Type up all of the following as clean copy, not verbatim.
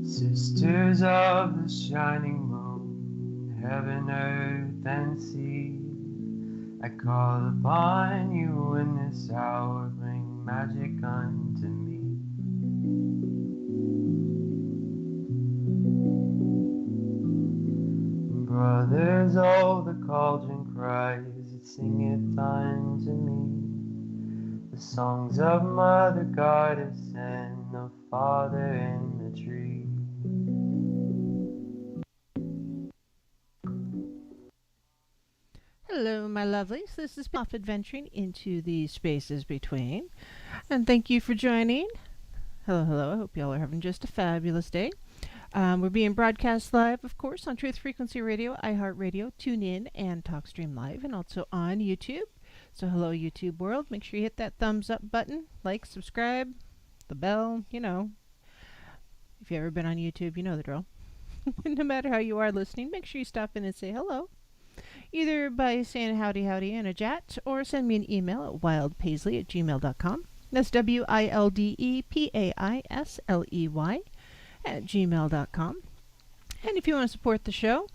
Sisters of the shining moon, heaven, earth, and sea, I call upon you in this hour, bring magic unto me. Brothers, oh, the cauldron cries, it singeth unto me the songs of Mother Goddess and of Father in the tree. Hello, my lovelies. This is off adventuring into the spaces between. And thank you for joining. Hello, hello. I hope y'all are having just a fabulous day. We're being broadcast live, of course, on Truth Frequency Radio, iHeartRadio, TuneIn, and TalkStream Live, and also on YouTube. So hello, YouTube world. Make sure you hit that thumbs up button, like, subscribe, the bell, you know. If you've ever been on YouTube, you know the drill. No matter how you are listening, make sure you stop in and say hello. Either by saying howdy howdy in a chat, or send me an email at wildpaisley@gmail.com. That's WILDEPAISLEY @gmail.com. And if you want to support the show,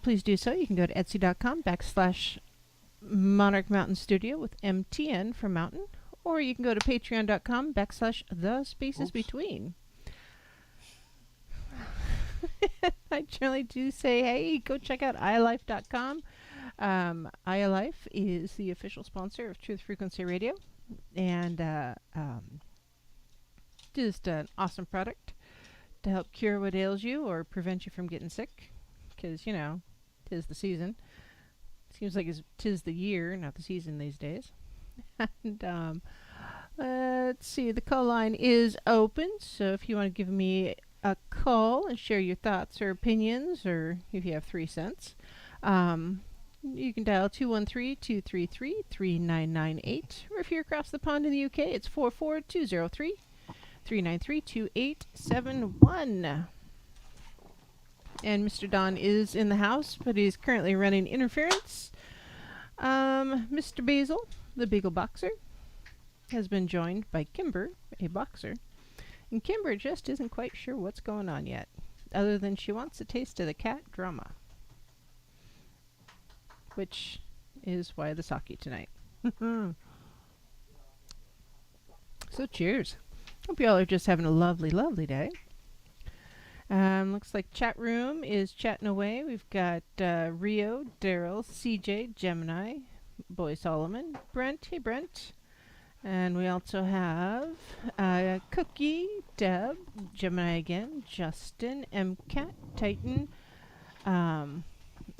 please do so. You can go to etsy.com/Monarch Mountain Studio with MTN for mountain, or you can go to patreon.com/The Spaces Between. I generally do say, hey, go check out ialife.com. ialife is the official sponsor of Truth Frequency Radio, and just an awesome product to help cure what ails you or prevent you from getting sick, because, you know, 'tis the season. Seems like 'tis the year, not the season these days. And let's see, the call line is open, so if you want to give me a call and share your thoughts or opinions, or if you have 3 cents, You can dial 213-233-3998. Or if you're across the pond in the UK, it's 44203-393-2871. And Mr. Don is in the house, but he's currently running interference. Mr. Basil, the Beagle Boxer, has been joined by Kimber, a boxer. And Kimber just isn't quite sure what's going on yet, other than she wants a taste of the cat drama. Which is why the sake tonight. So cheers. Hope you all are just having a lovely, lovely day. Looks like chat room is chatting away. We've got Rio, Daryl, CJ, Gemini, Boy Solomon, Brent. Hey, Brent. And we also have Cookie, Deb, Gemini again, Justin, MCAT, Titan,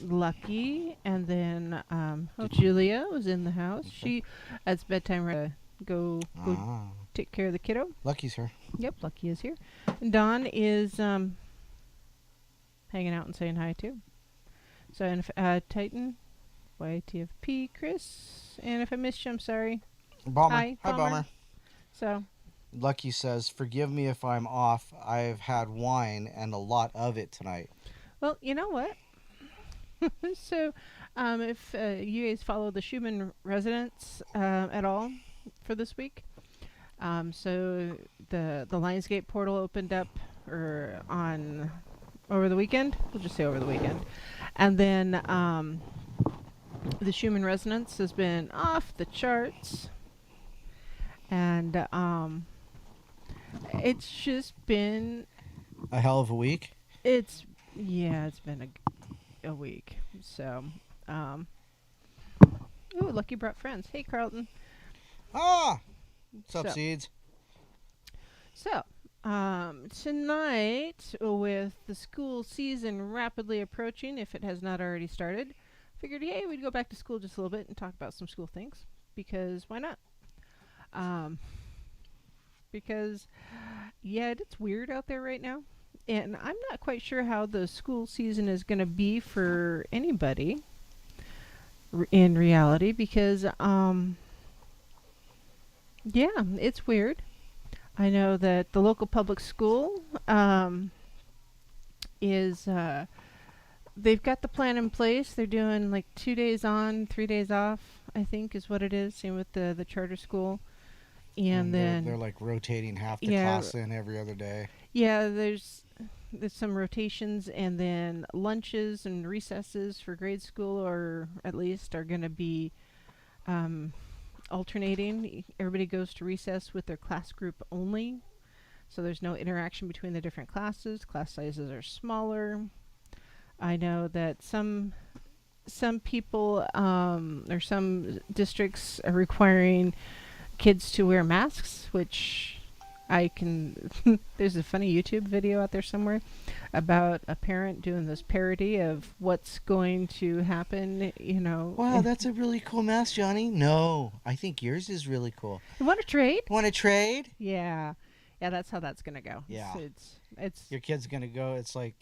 Lucky, and then Julia was in the house. She, it's bedtime, go take care of the kiddo. Lucky's here. Yep, Lucky is here. And Dawn is hanging out and saying hi too. So, and if, Titan, YTFP, Chris, and if I missed you, I'm sorry. Bomber. Hi, Bomber. So, Lucky says, "Forgive me if I'm off. I've had wine and a lot of it tonight." well, you know what? So, if you guys follow the Schumann residence at all for this week, so the Lionsgate portal opened up over the weekend. We'll just say over the weekend, and then the Schumann resonance has been off the charts, and it's just been a hell of a week. It's been a week. So, ooh, Lucky brought friends. Hey, Carlton. What's up, Seeds? So, tonight, with the school season rapidly approaching, if it has not already started, figured, hey, we'd go back to school just a little bit and talk about some school things, because why not? Because, yeah, it's weird out there right now. And I'm not quite sure how the school season is going to be for anybody in reality, because, yeah, it's weird. I know that the local public school is, they've got the plan in place. They're doing like 2 days on, 3 days off, I think is what it is. Same with the charter school. And then they're like rotating half the class in every other day. Yeah, there's some rotations, and then lunches and recesses for grade school, or at least are going to be alternating. Everybody goes to recess with their class group only, so there's no interaction between the different classes. Class sizes are smaller. I know that some people or some districts are requiring kids to wear masks, which I can there's a funny YouTube video out there somewhere about a parent doing this parody of what's going to happen, Wow, that's a really cool mask, Johnny. No, I think yours is really cool. You want to trade? Want to trade? Yeah, that's how that's gonna go. Yeah, it's your kid's gonna go. It's like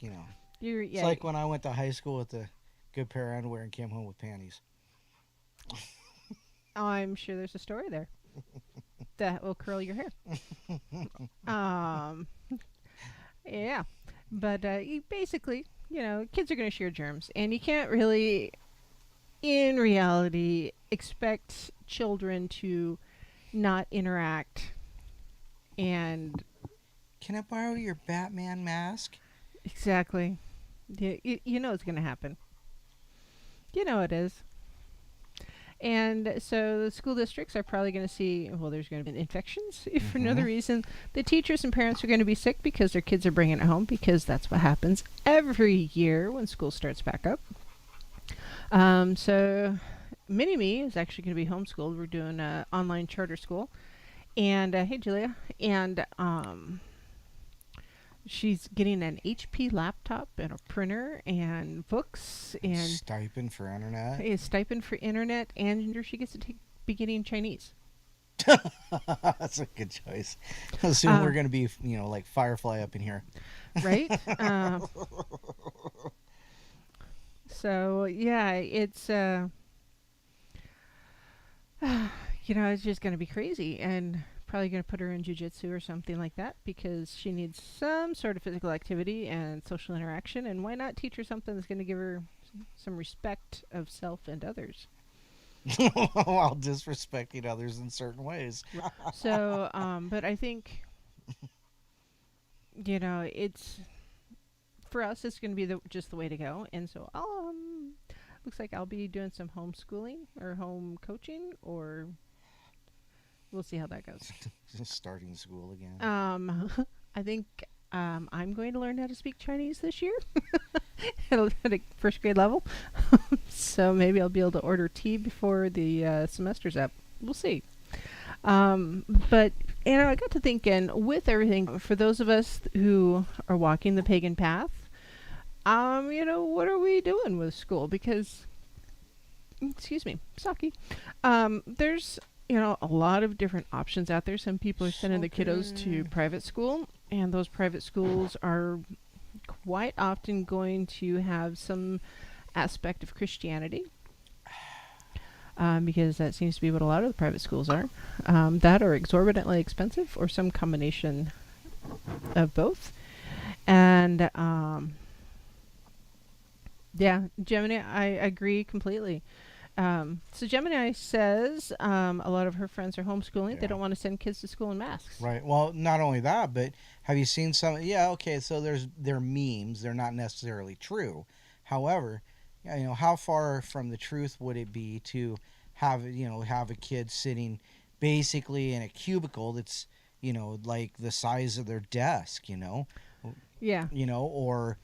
it's like when I went to high school with a good pair of underwear and came home with panties. I'm sure there's a story there that will curl your hair. Yeah, but you basically, kids are going to share germs, and you can't really, in reality, expect children to not interact. And can I borrow your Batman mask? Exactly. You know it's going to happen. You know it is. And so the school districts are probably going to see, there's going to be infections. For another reason, the teachers and parents are going to be sick because their kids are bringing it home, because that's what happens every year when school starts back up. So Mini-Me is actually going to be homeschooled. We're doing online charter school. And, hey, Julia. And she's getting an HP laptop and a printer and books and stipend for internet. A stipend for internet, and she gets to be getting Chinese. That's a good choice. Soon we're going to be, like Firefly up in here, right? So yeah, it's it's just going to be crazy, and probably going to put her in jujitsu or something like that because she needs some sort of physical activity and social interaction. And why not teach her something that's going to give her some respect of self and others? While disrespecting others in certain ways. So, but I think it's for us. It's going to be just the way to go. And so, looks like I'll be doing some homeschooling or home coaching, or we'll see how that goes. Starting school again. I think I'm going to learn how to speak Chinese this year at a first grade level. So maybe I'll be able to order tea before the semester's up. We'll see. But I got to thinking with everything, for those of us who are walking the pagan path, what are we doing with school? Because, excuse me, Saki, there's a lot of different options out there. Some people are sending the kiddos to private school, and those private schools are quite often going to have some aspect of Christianity, because that seems to be what a lot of the private schools are. That are exorbitantly expensive, or some combination of both. And yeah, Gemini, I agree completely. So Gemini says a lot of her friends are homeschooling. Yeah. They don't want to send kids to school in masks. Right. Well, not only that, but have you seen some? Yeah. Okay. So they're memes. They're not necessarily true. However, how far from the truth would it be to have a kid sitting basically in a cubicle that's like the size of their desk, Yeah. or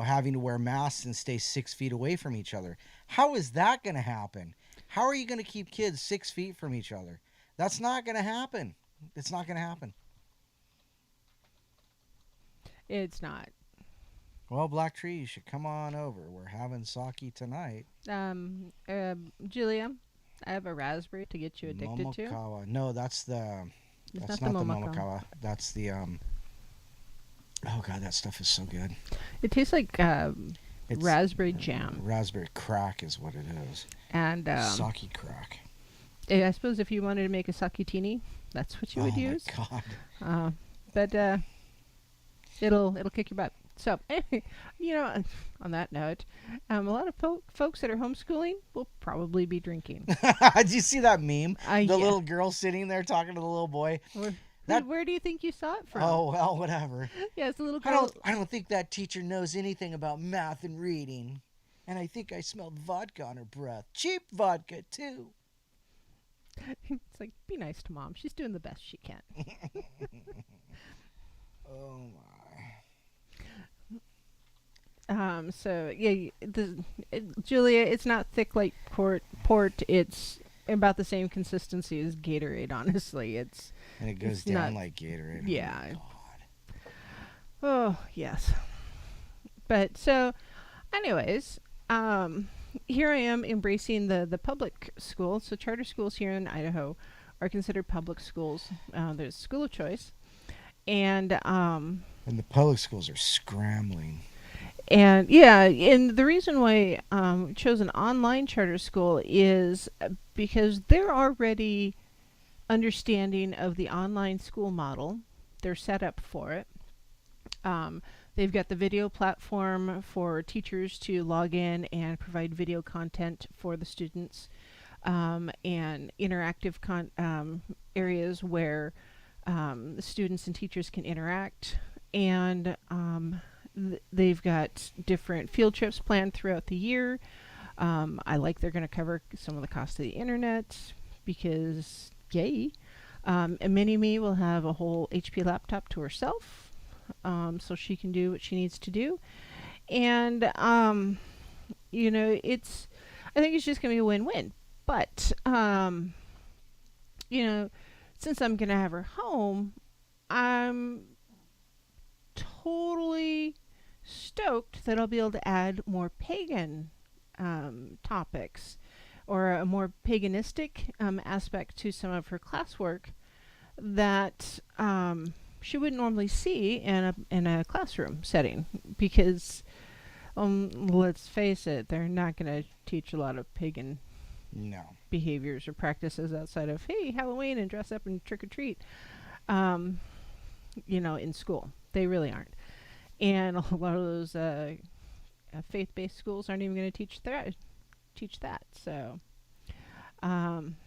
having to wear masks and stay 6 feet away from each other. How is that going to happen? How are you going to keep kids 6 feet from each other? That's not going to happen. It's not going to happen. It's not. Well, Black Tree, you should come on over. We're having sake tonight. Julia, I have a raspberry to get you addicted Momokawa. No, that's not not the the Momokawa. Momokawa. That's the oh god, that stuff is so good. It tastes like It's raspberry jam. Raspberry crack is what it is. And Sake crack. I suppose if you wanted to make a sakitini, that's what you would use. Oh my god. But it'll kick your butt. So, on that note, a lot of folks that are homeschooling will probably be drinking. Did you see that meme? The Yeah. little girl sitting there talking to the little boy. Where do you think you saw it from? Oh well, whatever. Yeah, it's a little girl. I don't think that teacher knows anything about math and reading. And I think I smelled vodka on her breath. Cheap vodka too. It's like, be nice to mom. She's doing the best she can. Oh my. So yeah, Julia, it's not thick like port. It's about the same consistency as Gatorade. Honestly, and it goes down like Gatorade. Yeah. Oh, God. Oh yes. But so, anyways, here I am embracing the public school. So charter schools here in Idaho are considered public schools. There's school of choice, and the public schools are scrambling. And yeah, and the reason why we chose an online charter school is because they're already understanding of the online school model. They're set up for it. They've got the video platform for teachers to log in and provide video content for the students, and interactive areas where the students and teachers can interact. And they've got different field trips planned throughout the year. I like they're going to cover some of the cost of the internet because, yay. And Mini-Me will have a whole HP laptop to herself, so she can do what she needs to do. And, I think it's just going to be a win-win. But, since I'm going to have her home, I'm totally stoked that I'll be able to add more pagan topics, or a more paganistic aspect to some of her classwork that she wouldn't normally see in a classroom setting. Because Let's face it, they're not going to teach a lot of pagan No. behaviors or practices outside of, hey, Halloween and dress up and trick or treat, um, in school. They really aren't. And a lot of those faith-based schools aren't even going to teach that. So, um,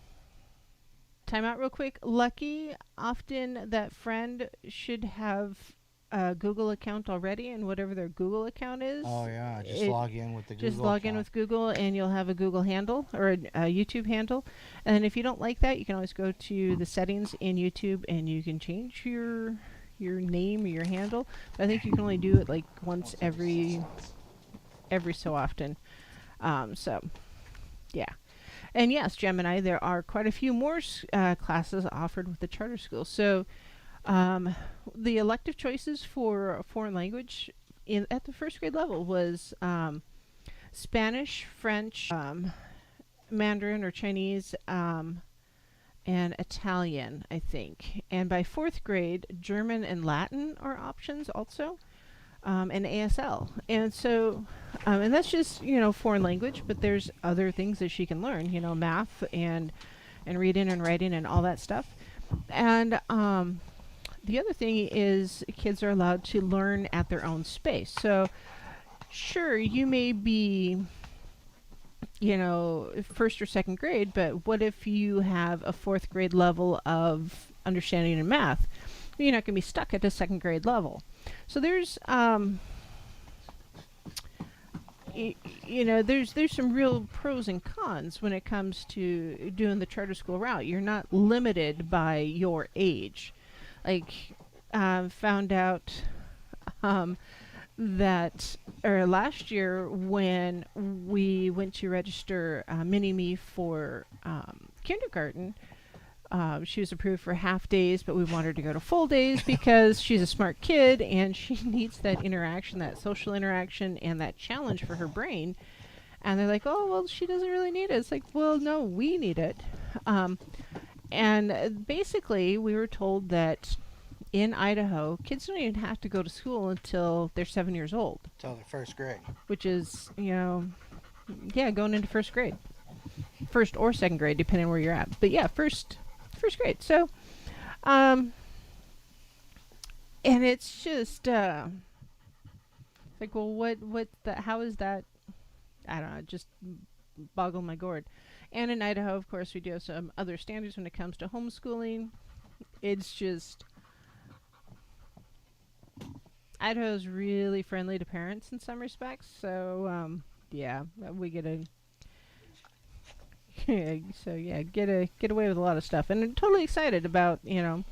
time out real quick. Lucky, often that friend should have a Google account already, and whatever their Google account is. Oh yeah, just log in with the Google Just log in with Google, and you'll have a Google handle or a YouTube handle. And if you don't like that, you can always go to the settings in YouTube, and you can change your name or your handle. But I think you can only do it like once every so often. So, yeah. And yes, Gemini, there are quite a few more classes offered with the charter school. So, the elective choices for a foreign language at the first grade level was Spanish, French, Mandarin or Chinese, and Italian, I think. And by fourth grade, German and Latin are options also, and ASL. And so, and that's just, foreign language, but there's other things that she can learn, math and reading and writing and all that stuff. And the other thing is kids are allowed to learn at their own space. So, sure, you may be, first or second grade, but what if you have a fourth grade level of understanding in math? You're not going to be stuck at a second grade level. So there's, there's some real pros and cons when it comes to doing the charter school route. You're not limited by your age. Like, found out that last year when we went to register Mini-Me for kindergarten, she was approved for half days, but we want her to go to full days because she's a smart kid and she needs that interaction, that social interaction, and that challenge for her brain. And they're like, oh, well, she doesn't really need it. It's like, well, no, we need it. And basically, we were told that in Idaho, kids don't even have to go to school until they're 7 years old. Until they're first grade. Which is, going into first grade. First or second grade, depending on where you're at. But yeah, first grade. So, and it's just, like, well, how is that? I don't know, just boggle my gourd. And in Idaho, of course, we do have some other standards when it comes to homeschooling. It's just, Idaho's really friendly to parents in some respects. So, we get a, get away with a lot of stuff. And I'm totally excited about, having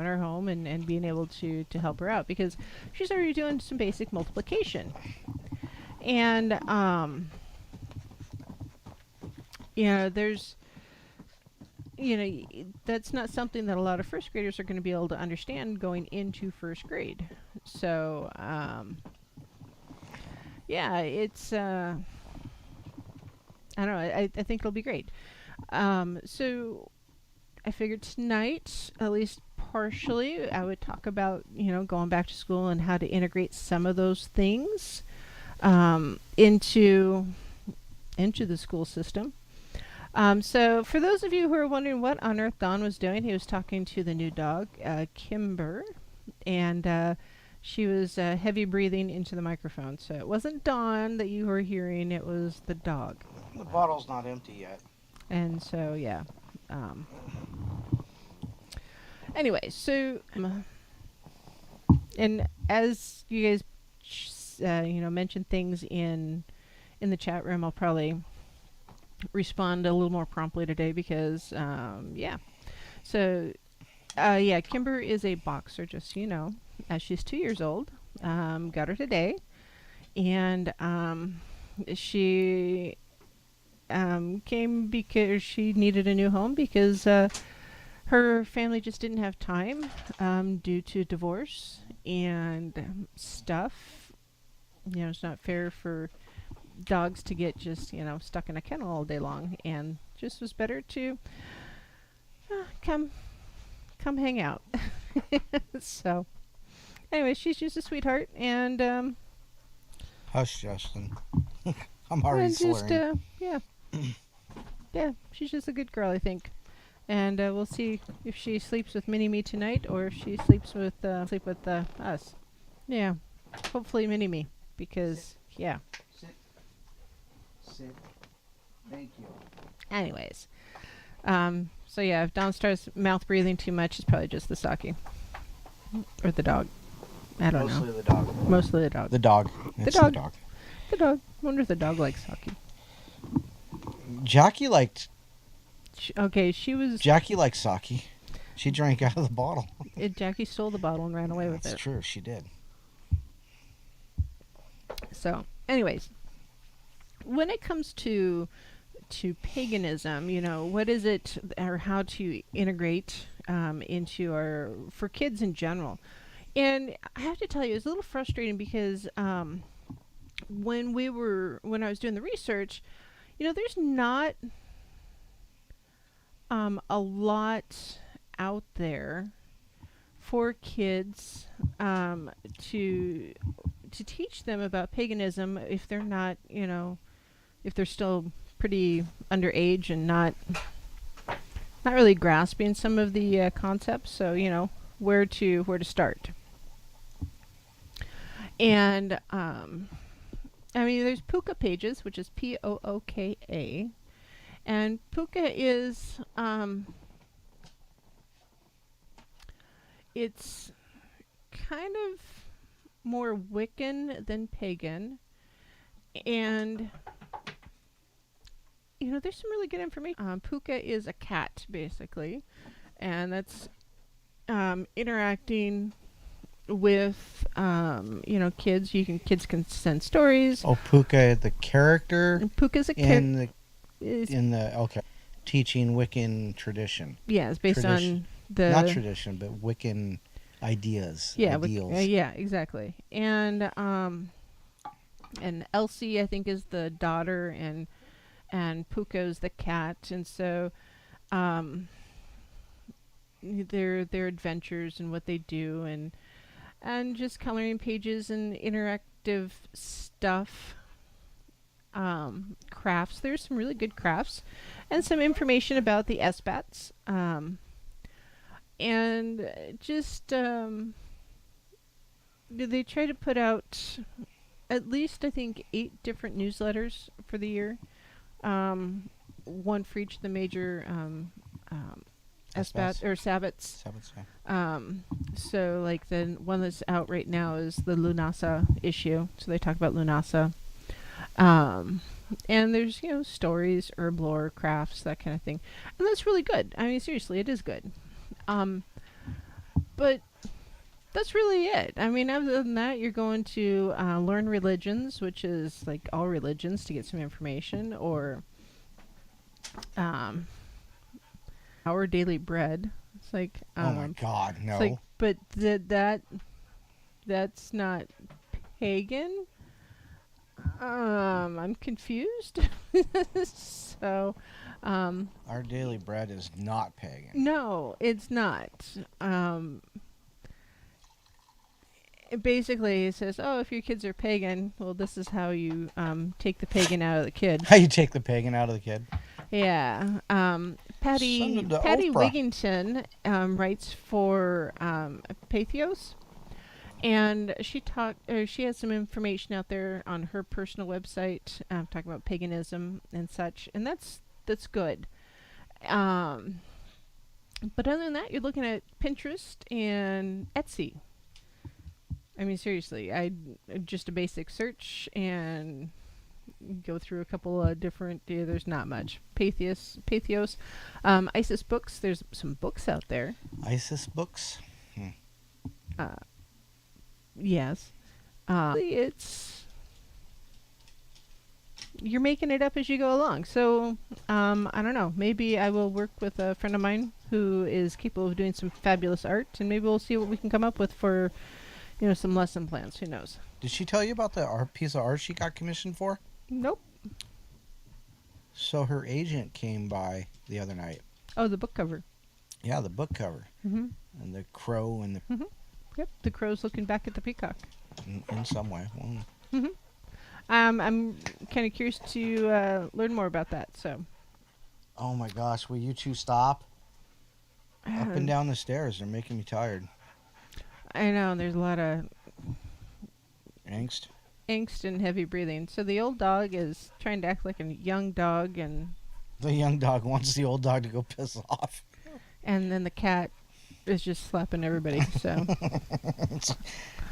her home and being able to help her out because she's already doing some basic multiplication. And, there's, that's not something that a lot of first graders are going to be able to understand going into first grade. So, it's, I don't know, I think it'll be great. So I figured tonight, at least partially, I would talk about, going back to school and how to integrate some of those things into the school system. So for those of you who are wondering what on earth Don was doing, he was talking to the new dog, Kimber, and she was heavy breathing into the microphone. So it wasn't Don that you were hearing, it was the dog. The bottle's not empty yet. And so, yeah. Anyway, so, and as you guys, mentioned things in the chat room, I'll probably respond a little more promptly today because, So, Kimber is a boxer, just so you know. She's 2 years old. Got her today. And she came because she needed a new home because her family just didn't have time due to divorce and stuff. It's not fair for dogs to get just, stuck in a kennel all day long, and just was better to come hang out. So anyway, she's just a sweetheart, and Hush, Justin. I'm already And just, slurring. yeah. Yeah, she's just a good girl, I think. And we'll see if she sleeps with Mini-Me tonight or if she sleeps with us. Yeah, hopefully Mini-Me, because, yeah. Sit. Thank you. Anyways. So yeah, if Dawn starts mouth breathing too much, it's probably just the Saki. Or the dog. I don't know. Mostly the dog. Mostly the dog. The dog. It's dog. the dog. The dog. I wonder if the dog likes Saki. Jackie liked sake. She drank out of the bottle. Jackie stole the bottle and ran away with it. That's true, she did. So, anyways, when it comes to paganism, what is it, or how to integrate into for kids in general? And I have to tell you, it was a little frustrating because when I was doing the research, there's not a lot out there for kids to teach them about paganism if they're not, if they're still pretty underage and not really grasping some of the concepts. So where to start. And there's Puka pages, which is Pooka, and Puka is it's kind of more Wiccan than pagan, and there's some really good information. Puka is a cat, basically, and that's interacting with kids. Kids can send stories. Oh, Puka, the character. And Puka's a character okay, teaching Wiccan tradition. Yeah, it's based on the not tradition, but Wiccan ideas. Yeah, ideals. Yeah, exactly. And Elsie, I think, is the daughter, and Puko's the cat, and so their adventures and what they do, and just coloring pages and interactive stuff. Crafts. There's some really good crafts, and some information about the SBATs. And just they try to put out at least, I think, 8 different newsletters for the year. One for each of the major SBAT or Sabbats. So like the one that's out right now is the Lunasa issue. So they talk about Lunasa. And there's, stories, herb lore, crafts, that kind of thing. And that's really good. I mean, seriously, it is good. But that's really it. I mean, other than that, you're going to learn religions, which is like all religions, to get some information, or our daily bread. It's like, oh my God, no. It's like, but that's not pagan. I'm confused. So, our daily bread is not pagan. No, it's not. Basically, it says, "Oh, if your kids are pagan, well, this is how you take the pagan out of the kid." How you take the pagan out of the kid? Yeah. Patty Wigington writes for Pathos. And she has some information out there on her personal website, talking about paganism and such, and that's good. But other than that, you're looking at Pinterest and Etsy. I mean, seriously, just a basic search and go through a couple of different. There's not much. Pathos, Isis books. There's some books out there. Isis books. Yes. It's you're making it up as you go along. So, I don't know. Maybe I will work with a friend of mine who is capable of doing some fabulous art, and maybe we'll see what we can come up with for, some lesson plans. Who knows? Did she tell you about the piece of art she got commissioned for? Nope. So her agent came by the other night. Oh, the book cover. Yeah, the book cover. Mm-hmm. And the crow and the... Mm-hmm. Yep, the crow's looking back at the peacock. In some way. Mm-hmm. I'm kind of curious to learn more about that. So. Oh my gosh, will you two stop? Up and down the stairs, they're making me tired. I know, there's a lot of Angst? angst and heavy breathing. So the old dog is trying to act like a young dog, and The young dog wants the old dog to go piss off. then the cat is just slapping everybody. So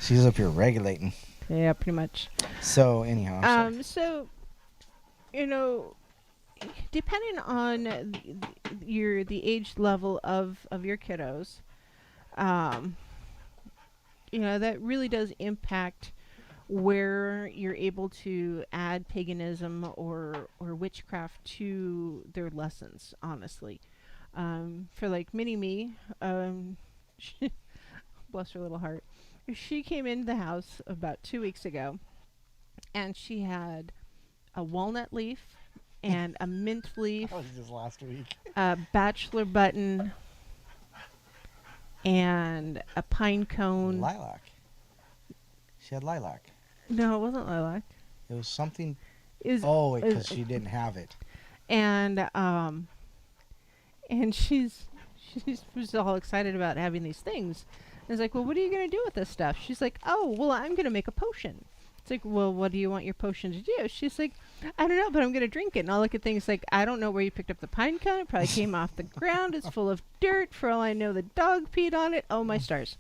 She's up here regulating. yeah, pretty much. So anyhow, I'm sorry. So depending on the age level of your kiddos, that really does impact where you're able to add paganism or witchcraft to their lessons, honestly. For like mini me, bless her little heart, she came into the house about 2 weeks ago, and she had a walnut leaf and a mint leaf, That was just last week. a bachelor button, and a pine cone. Lilac. She had lilac. No, it wasn't lilac. It was something. Is Because she didn't have it. and she was all excited about having these things. I was like, well, what are you gonna do with this stuff? She's like, oh, well, I'm gonna make a potion. It's like, well, what do you want your potion to do? She's like, I don't know, but I'm gonna drink it. And I'll look at things like, I don't know where you picked up the pine cone. It probably came off the ground. It's full of dirt. For all I know, the dog peed on it. Oh my stars.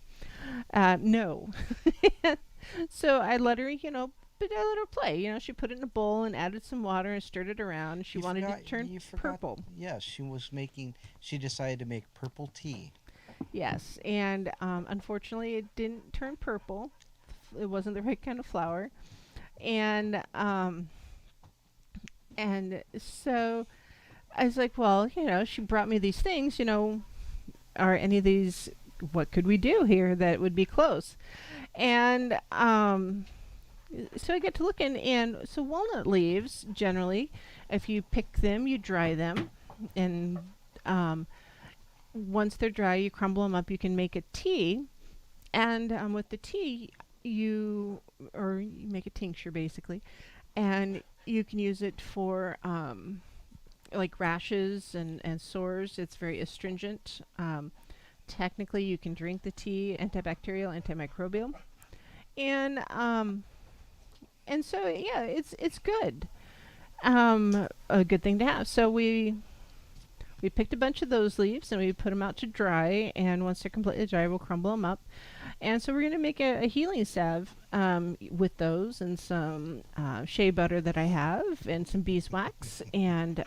No. So I let her, but I let her play. She put it in a bowl and added some water and stirred it around. She wanted it to turn purple. Yes, she decided to make purple tea. Yes, and unfortunately it didn't turn purple. It wasn't the right kind of flower. And so I was like, well, she brought me these things, are any of these, what could we do here that would be close? And so I get to looking, and so walnut leaves, generally, if you pick them, you dry them, and once they're dry, you crumble them up. You can make a tea, and with the tea, you make a tincture, basically, and you can use it for like rashes and sores. It's very astringent. Technically, you can drink the tea, antibacterial, antimicrobial, and so yeah, it's good. A good thing to have. So we picked a bunch of those leaves and we put them out to dry. And once they're completely dry, we'll crumble them up. And so we're gonna make a healing salve with those, and some shea butter that I have, and some beeswax, and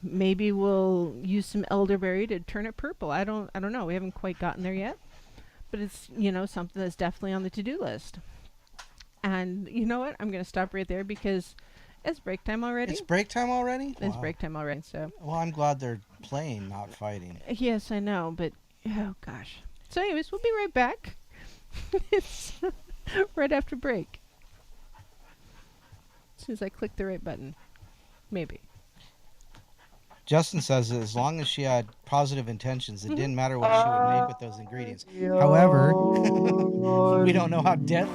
maybe we'll use some elderberry to turn it purple. I don't know. We haven't quite gotten there yet, but it's something that's definitely on the to-do list. And you know what? I'm gonna stop right there because it's break time already. It's break time already? It's break time already. So. Well, I'm glad they're playing, not fighting. Yes, I know, but oh gosh. So, anyways, we'll be right back. It's right after break. As soon as I click the right button, maybe. Justin says that as long as she had positive intentions, it didn't matter what she would make with those ingredients. However, we don't know how deadly.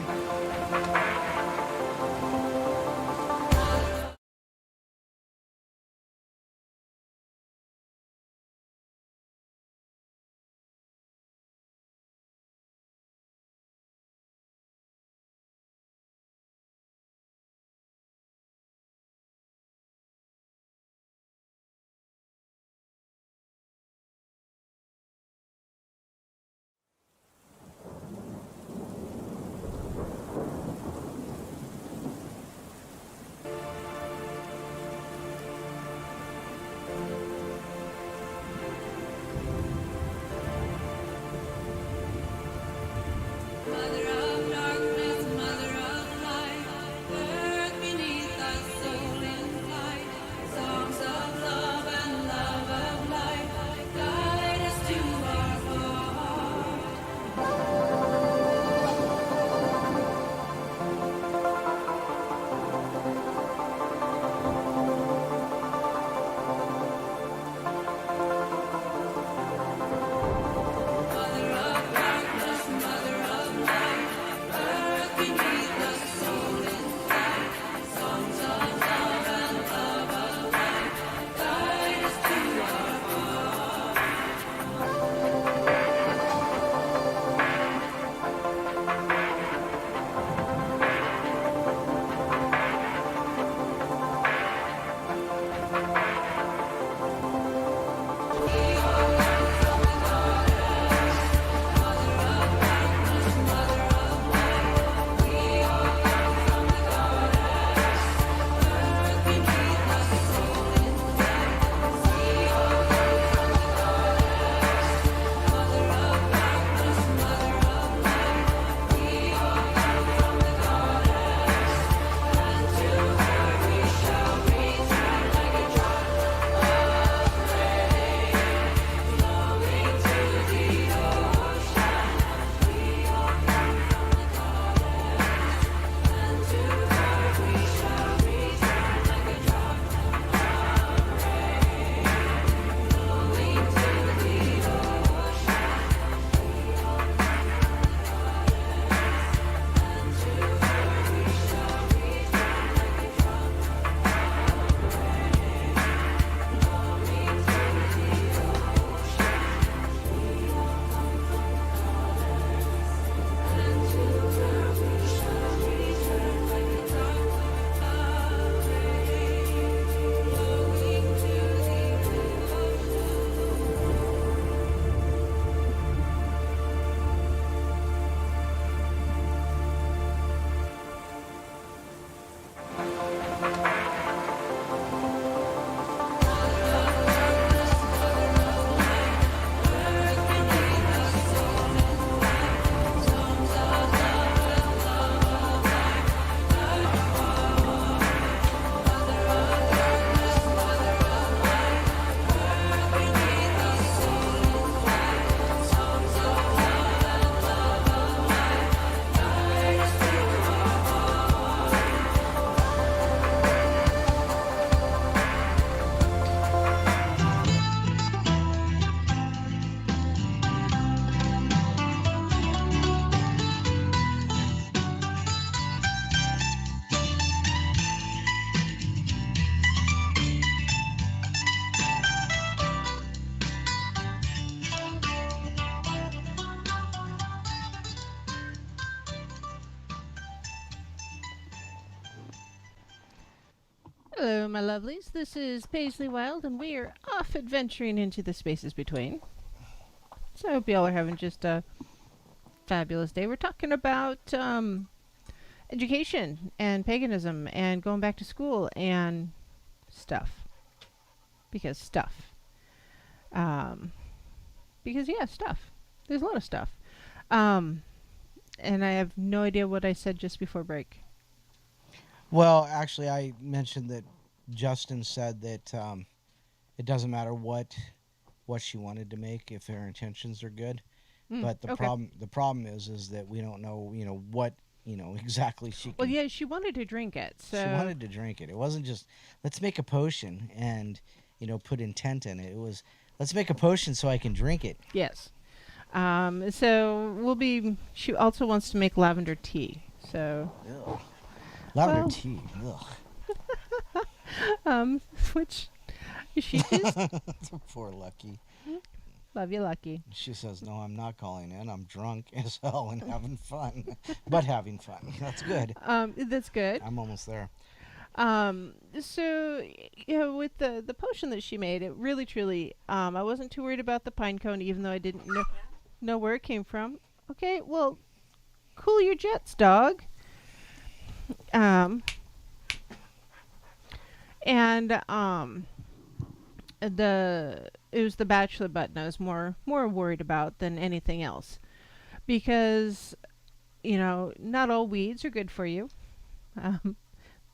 Hello, my lovelies. This is Paisley Wild, and we are off adventuring into the spaces between. So I hope y'all are having just a fabulous day. We're talking about education and paganism and going back to school and stuff. Because stuff. Stuff. There's a lot of stuff. And I have no idea what I said just before break. Well, actually, I mentioned that Justin said that it doesn't matter what she wanted to make if her intentions are good. But the problem is that we don't know, what, exactly she can. Well, yeah, she wanted to drink it. So she wanted to drink it. It wasn't just, let's make a potion and, put intent in it. It was, let's make a potion so I can drink it. Yes. She also wants to make lavender tea. So. Ugh. Lavender tea. Ugh. Which she just. Poor Lucky. Love you, Lucky. She says, "No, I'm not calling in. I'm drunk as hell and having fun, but having fun. That's good. That's good. I'm almost there." So with the potion that she made, it really truly, I wasn't too worried about the pine cone, even though I didn't know where it came from. Okay, well, cool your jets, dog. It was the bachelor button I was more worried about than anything else, because not all weeds are good for you. On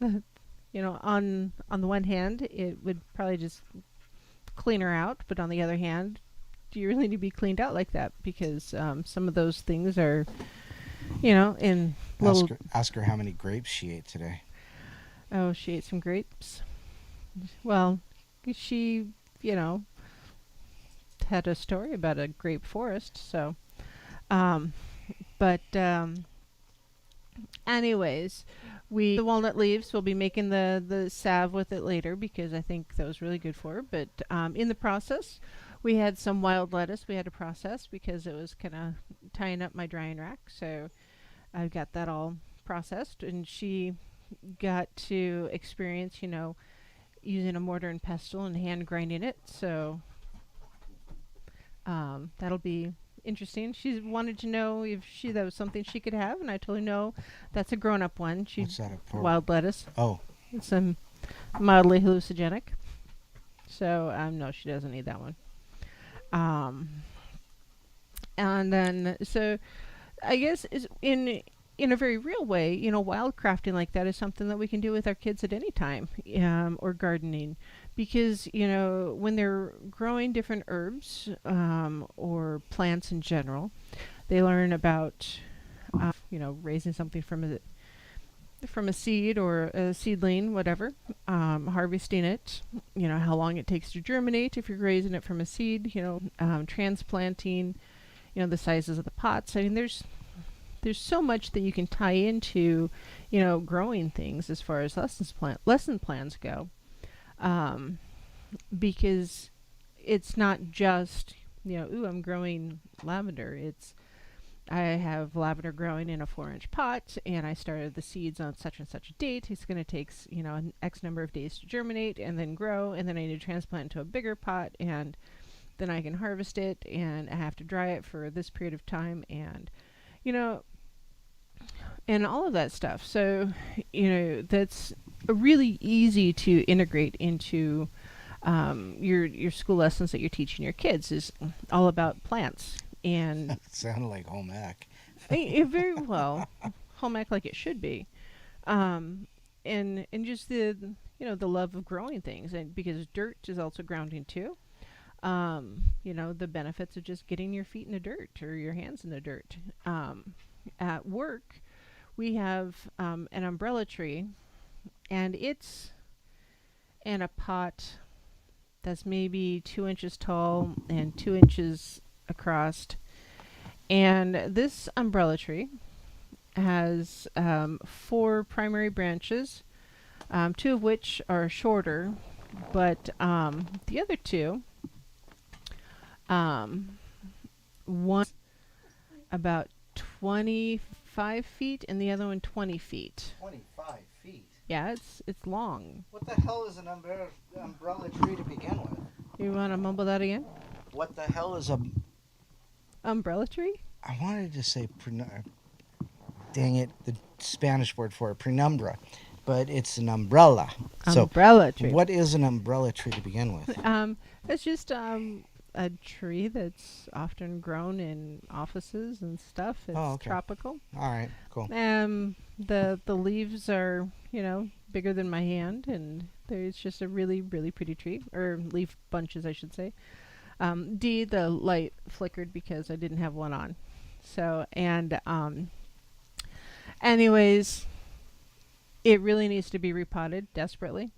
the one hand, it would probably just clean her out, but on the other hand, do you really need to be cleaned out like that? Because some of those things are, in little. Ask her how many grapes she ate today. Oh, she ate some grapes. Well, she, had a story about a grape forest. So, anyways, the walnut leaves, we'll be making the salve with it later because I think that was really good for her. But in the process, we had some wild lettuce we had to process because it was kind of tying up my drying rack. So I've got that all processed, and she got to experience, using a mortar and pestle and hand grinding it. So that'll be interesting. She wanted to know if that was something she could have, and I told her no, that's a grown-up one. What's that for? Wild lettuce. Oh. It's mildly hallucinogenic. So no, she doesn't need that one. And then so I guess in a very real way, wildcrafting like that is something that we can do with our kids at any time, or gardening, because when they're growing different herbs or plants in general, they learn about raising something from a seed or a seedling, whatever, harvesting it, how long it takes to germinate if you're raising it from a seed, transplanting, the sizes of the pots. I mean, there's so much that you can tie into, growing things as far as lesson plans go, because it's not just, I'm growing lavender. I have lavender growing in a 4-inch pot, and I started the seeds on such and such a date. It's going to take, an X number of days to germinate and then grow, and then I need to transplant into a bigger pot, and then I can harvest it, and I have to dry it for this period of time, and, and all of that stuff. So, that's really easy to integrate into your school lessons that you're teaching your kids. Is all about plants. And it sounded like home ec. Very well, home ec like it should be, and just the love of growing things, and because dirt is also grounding too. The benefits of just getting your feet in the dirt or your hands in the dirt. At work, we have an umbrella tree, and it's in a pot that's maybe 2 inches tall and 2 inches across. And this umbrella tree has 4 primary branches, 2 of which are shorter, but the other 2, one about 25 feet and the other one 20 feet. 25 feet? Yeah, it's long. What the hell is an umbrella tree to begin with? You want to mumble that again? What the hell is a... Umbrella tree? I wanted to say... Dang it, the Spanish word for it, penumbra. But it's an umbrella. Umbrella tree. What is an umbrella tree to begin with? It's just a tree that's often grown in offices and stuff. It's tropical. All right, cool. The leaves are, bigger than my hand, and there's just a really, really pretty tree, or leaf bunches, I should say. The light flickered because I didn't have one on. So, and anyways, it really needs to be repotted desperately.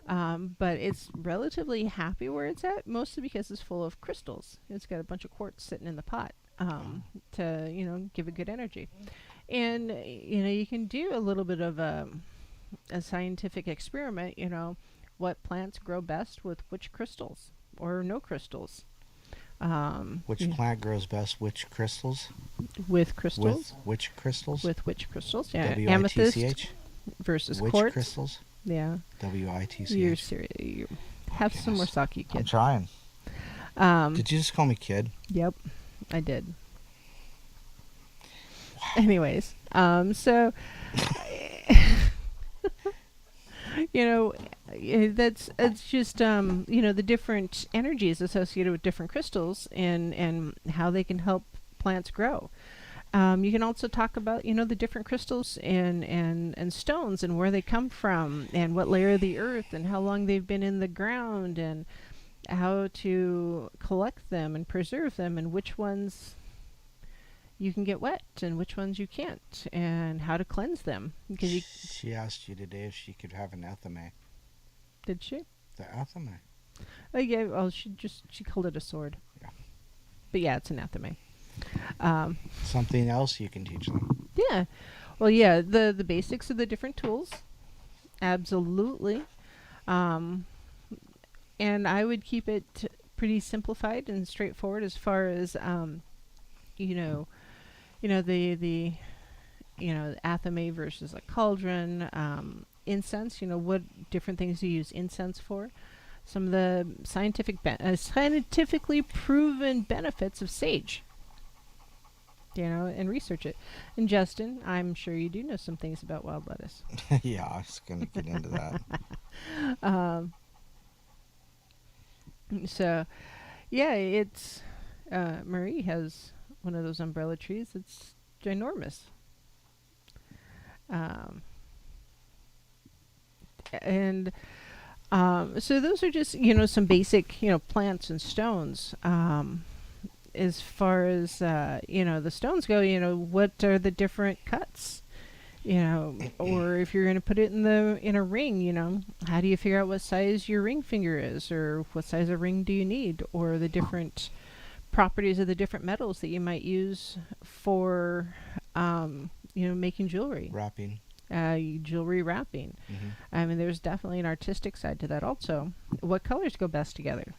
But it's relatively happy where it's at, mostly because it's full of crystals. It's got a bunch of quartz sitting in the pot to, give it good energy. And, you can do a little bit of a scientific experiment, what plants grow best with which crystals or no crystals. Which plant grows best? Which crystals? With crystals. With which crystals? With which crystals? Yeah. W-I-T-C-H? Amethyst versus which quartz. Crystals? Yeah. W-I-T-C-H. You're serious. Have some more sake, kid. I'm trying. Did you just call me kid? Yep, I did. Wow. Anyways, so it's just the different energies associated with different crystals and how they can help plants grow. You can also talk about, the different crystals and stones and where they come from and what layer of the earth and how long they've been in the ground and how to collect them and preserve them and which ones you can get wet and which ones you can't and how to cleanse them. Because she asked you today if she could have an athame. Did she? The athame. Oh, yeah. Well, she called it a sword. Yeah. But yeah, it's an athame. Something else you can teach them. Yeah. Well, yeah, the basics of the different tools. Absolutely. And I would keep it pretty simplified and straightforward as far as, the athame versus a cauldron, incense, what different things you use incense for. Some of the scientifically proven benefits of sage. And research it. And Justin, I'm sure you do know some things about wild lettuce. Yeah, I was going to get into that. So, yeah, it's Marie has one of those umbrella trees. It's ginormous. So those are just some basic plants and stones. As far as the stones go, what are the different cuts, or if you're going to put it in a ring, how do you figure out what size your ring finger is, or what size of ring do you need, or the different properties of the different metals that you might use for making jewelry, wrapping, jewelry wrapping. Mm-hmm. I mean, there's definitely an artistic side to that also. What colors go best together?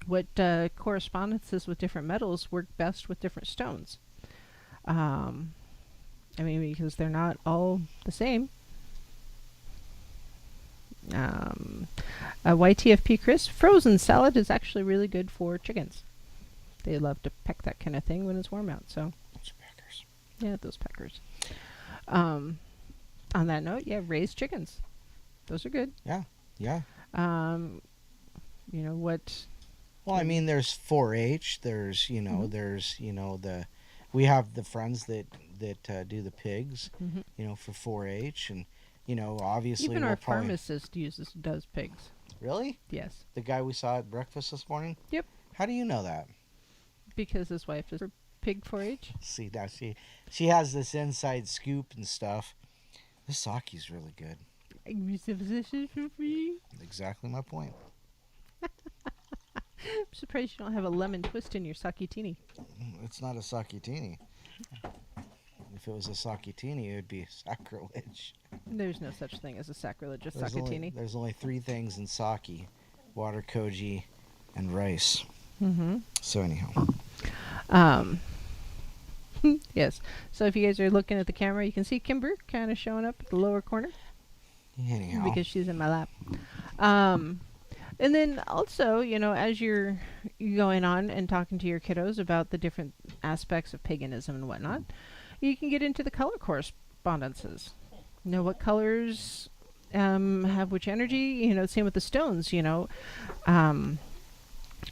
What correspondences with different metals work best with different stones? Because they're not all the same. YTFP Chris, frozen salad is actually really good for chickens. They love to peck that kind of thing when it's warm out. So, those peckers. Yeah, those peckers. On that note, yeah, raised chickens. Those are good. Yeah. What? Well, I mean, there's 4-H. There's, we have the friends that do the pigs, mm-hmm. For 4-H, and obviously even our pharmacist does pigs. Really? Yes. The guy we saw at breakfast this morning. Yep. How do you know that? Because his wife is for pig 4-H. See, now she has this inside scoop and stuff. This sake's really good. Exactly my point. I'm surprised you don't have a lemon twist in your sakitini. It's not a sakitini. If it was a sakitini, it would be sacrilege. There's no such thing as a sacrilegious sakitini. There's only 3 things in sake: water, koji, and rice. Mm-hmm. So anyhow. Yes. So if you guys are looking at the camera, you can see Kimber kind of showing up at the lower corner. Anyhow. because she's in my lap. Um, and then also, as you're going on and talking to your kiddos about the different aspects of paganism and whatnot, you can get into the color correspondences. What colors have which energy? Same with the stones.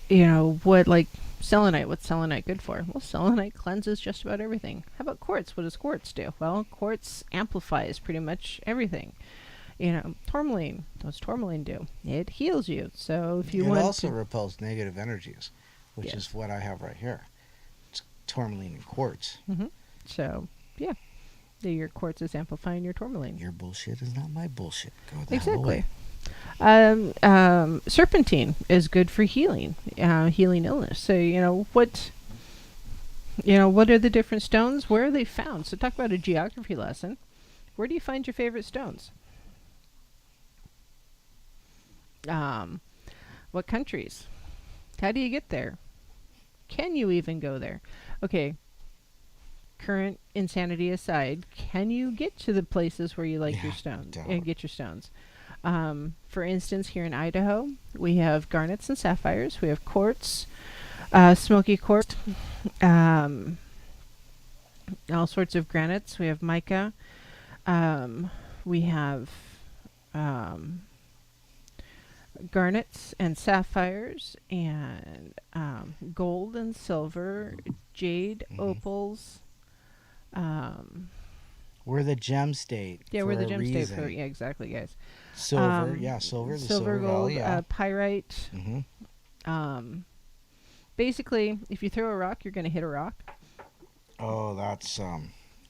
What like selenite. What's selenite good for? Well, selenite cleanses just about everything. How about quartz? What does quartz do? Well, quartz amplifies pretty much everything. Tourmaline. What's tourmaline do? It heals you. So if you it want also to, repels negative energies, which Yes. is what I have right here. It's tourmaline and quartz. so yeah, your quartz is amplifying your tourmaline. Your bullshit is not my bullshit. Go the hell Exactly. away. Serpentine is good for healing illness. So what are the different stones? Where are they found? So talk about a geography lesson. Where do you find your favorite stones? What countries? How do you get there? Can you even go there? Okay. Current insanity aside, can you get to the places where you like your stones and get your stones? For instance, here in Idaho, we have garnets and sapphires. We have quartz, smoky quartz, all sorts of granites. We have mica. We have garnets and sapphires and gold and silver, jade, opals. We're the gem state. Yeah, for we're the a gem reason. state for exactly, guys. Silver, silver. The silver gold, valley, pyrite. Basically, if you throw a rock, you're going to hit a rock. Oh, that's I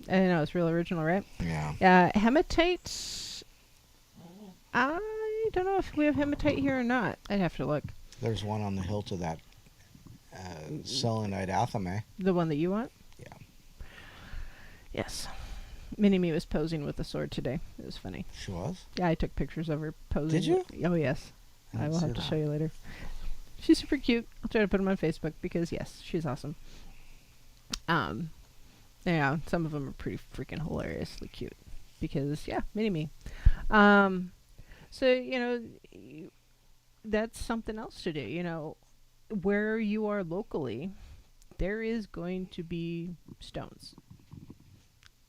know, it's real original, right? yeah. Hematite. I don't know if we have hematite here or not. I'd have to look. There's one on the hilt of that selenite athame. The one that you want? Yeah. Yes. Mini-Me was posing with a sword today. It was funny. She was? Yeah, I took pictures of her posing. Did you? Oh, yes. I didn't will see have to that. show you later. She's super cute. I'll try to put them on Facebook because, yes, she's awesome. Yeah, some of them are pretty freaking hilariously cute because, yeah, Mini-Me. So, that's something else to do. Where you are locally, there is going to be stones.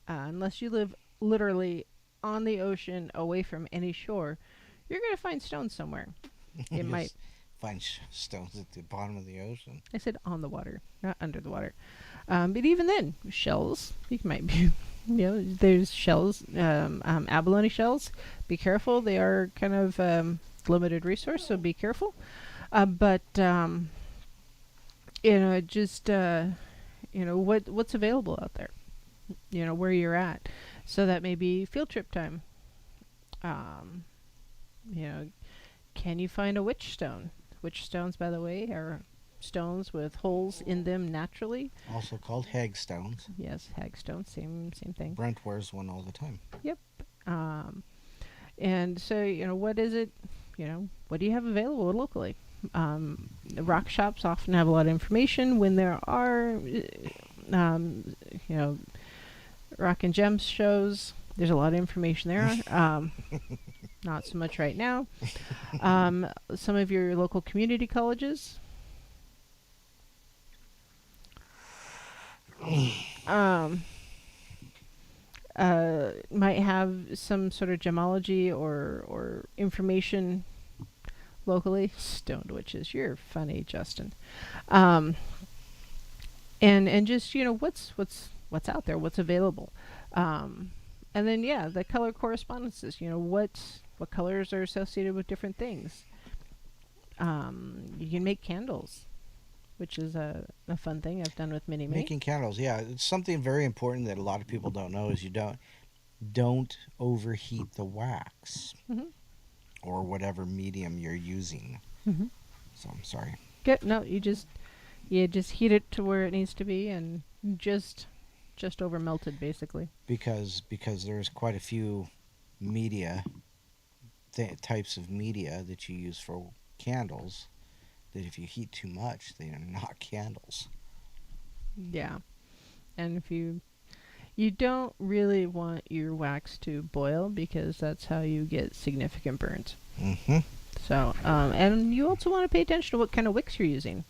Unless you live literally on the ocean away from any shore, you're going to find stones somewhere. It might find stones at the bottom of the ocean. I said on the water, not under the water. But even then, shells, you might be, there's shells, abalone shells. Be careful. They are kind of limited resource, so be careful. But what's available out there, where you're at. So that may be field trip time. Can you find a witch stone? Witch stones, by the way, are stones with holes in them naturally. Also called hagstones. Yes, hagstones, same thing. Brent wears one all the time. Yep. And so, what is it? What do you have available locally? The rock shops often have a lot of information when there are, rock and gems shows. There's a lot of information there. Not so much right now. Some of your local community colleges. Might have some sort of gemology or information locally. Stoned witches, you're funny, Justin. And just what's out there, what's available. And then the color correspondences. What colors are associated with different things. You can make candles, which is a fun thing I've done with Mini-Me. Making candles, yeah. It's something very important that a lot of people don't know is you don't overheat the wax or whatever medium you're using. So I'm sorry. Good. No, you just heat it to where it needs to be and just over melted basically. Because there's quite a few media types of media that you use for candles that if you heat too much, they are not candles. Yeah. And if you You don't really want your wax to boil because that's how you get significant burns. Mm-hmm. So, and you also want to pay attention to what kind of wicks you're using.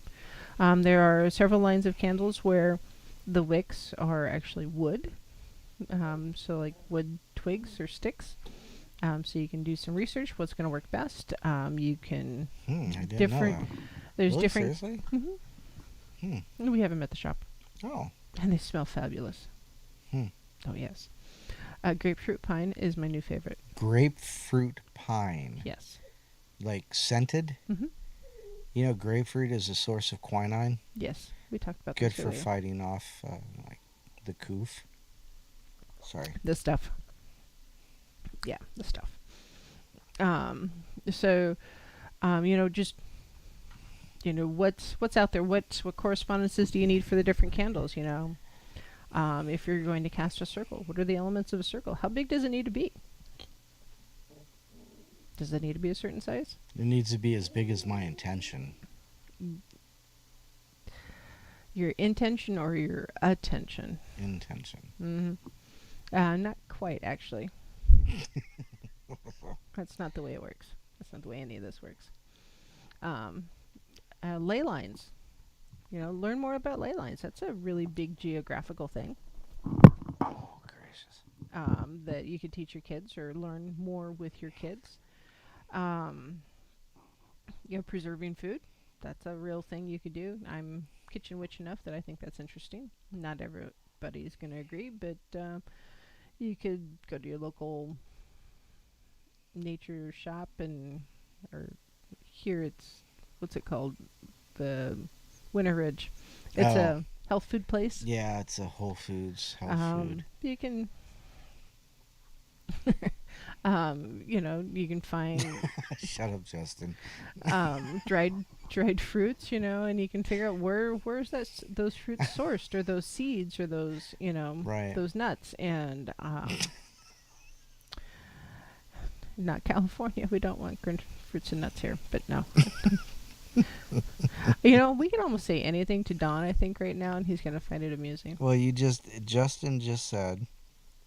There are several lines of candles where the wicks are actually wood. So like wood twigs or sticks. So you can do some research. What's going to work best? You can I didn't different. know that. There's Really? different. Seriously? We have them at the shop, Oh. and they smell fabulous. Oh yes. Grapefruit pine is my new favorite. Grapefruit pine. Yes. Like scented? Mm-hmm. You know, grapefruit is a source of quinine. Yes, we talked about Good this for earlier. fighting off like the coof. Sorry. The stuff. Yeah, the stuff. So, just what's out there. What correspondences do you need for the different candles? If you're going to cast a circle, what are the elements of a circle? How big does it need to be? Does it need to be a certain size? It needs to be as big as my intention. Your intention or your attention? Intention. Mm-hmm. Not quite, actually. That's not the way it works. That's not the way any of this works. Ley lines. Learn more about ley lines. That's a really big geographical thing. Oh, gracious. That you could teach your kids or learn more with your kids. Preserving food. That's a real thing you could do. I'm kitchen witch enough that I think that's interesting. Not everybody's going to agree, but you could go to your local nature shop or here it's, what's it called? The Winter Ridge. It's a health food place. Yeah, it's a Whole Foods health food. You can, you can find Shut up, Justin. dried fruits, and you can figure out where's those fruits sourced, or those seeds, or those Right. those nuts, and not California. We don't want fruits and nuts here, but no. We can almost say anything to Don, I think, right now, and he's going to find it amusing. Well, Justin just said,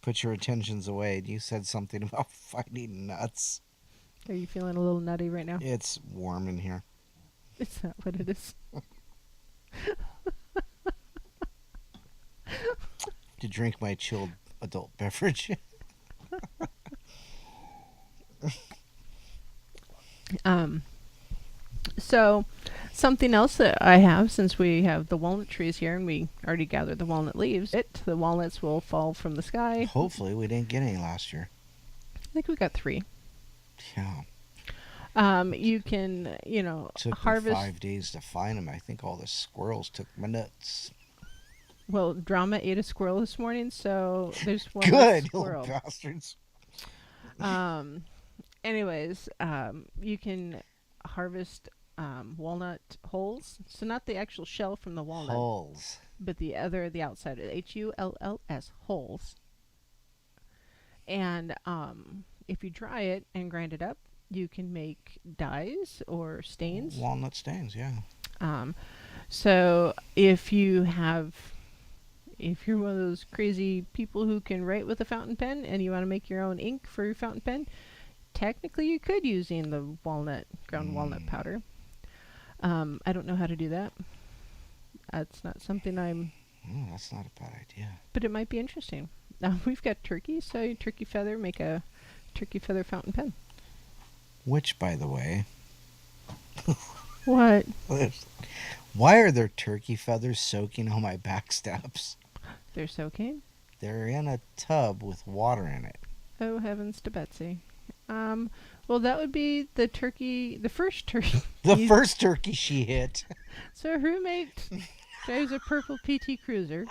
put your attentions away, and you said something about finding nuts. Are you feeling a little nutty right now? It's warm in here. It's not what it is. To drink my chilled adult beverage. So something else that I have, since we have the walnut trees here and we already gathered the walnut leaves, the walnuts will fall from the sky. Hopefully, we didn't get any last year. I think we got 3. Yeah. You can, Took harvest. me 5 days to find them. I think all the squirrels took my nuts. Well, Drama ate a squirrel this morning, so there's one Good, squirrel. little bastards. Anyways, you can harvest walnut hulls. So not the actual shell from the walnut, Hulls. but the outside, HULLS, hulls. And if you dry it and grind it up, you can make dyes or stains. Walnut stains, yeah. So if you're one of those crazy people who can write with a fountain pen and you want to make your own ink for your fountain pen, technically you could using the ground walnut powder. I don't know how to do that. That's not something That's not a bad idea. but it might be interesting. We've got turkey, so turkey feather, make a turkey feather fountain pen. Which, by the way, What? why are there turkey feathers soaking on my back steps? They're soaking? They're in a tub with water in it. Oh, heavens to Betsy. Well, that would be the first turkey. The first turkey she hit. So her roommate drives a purple PT Cruiser.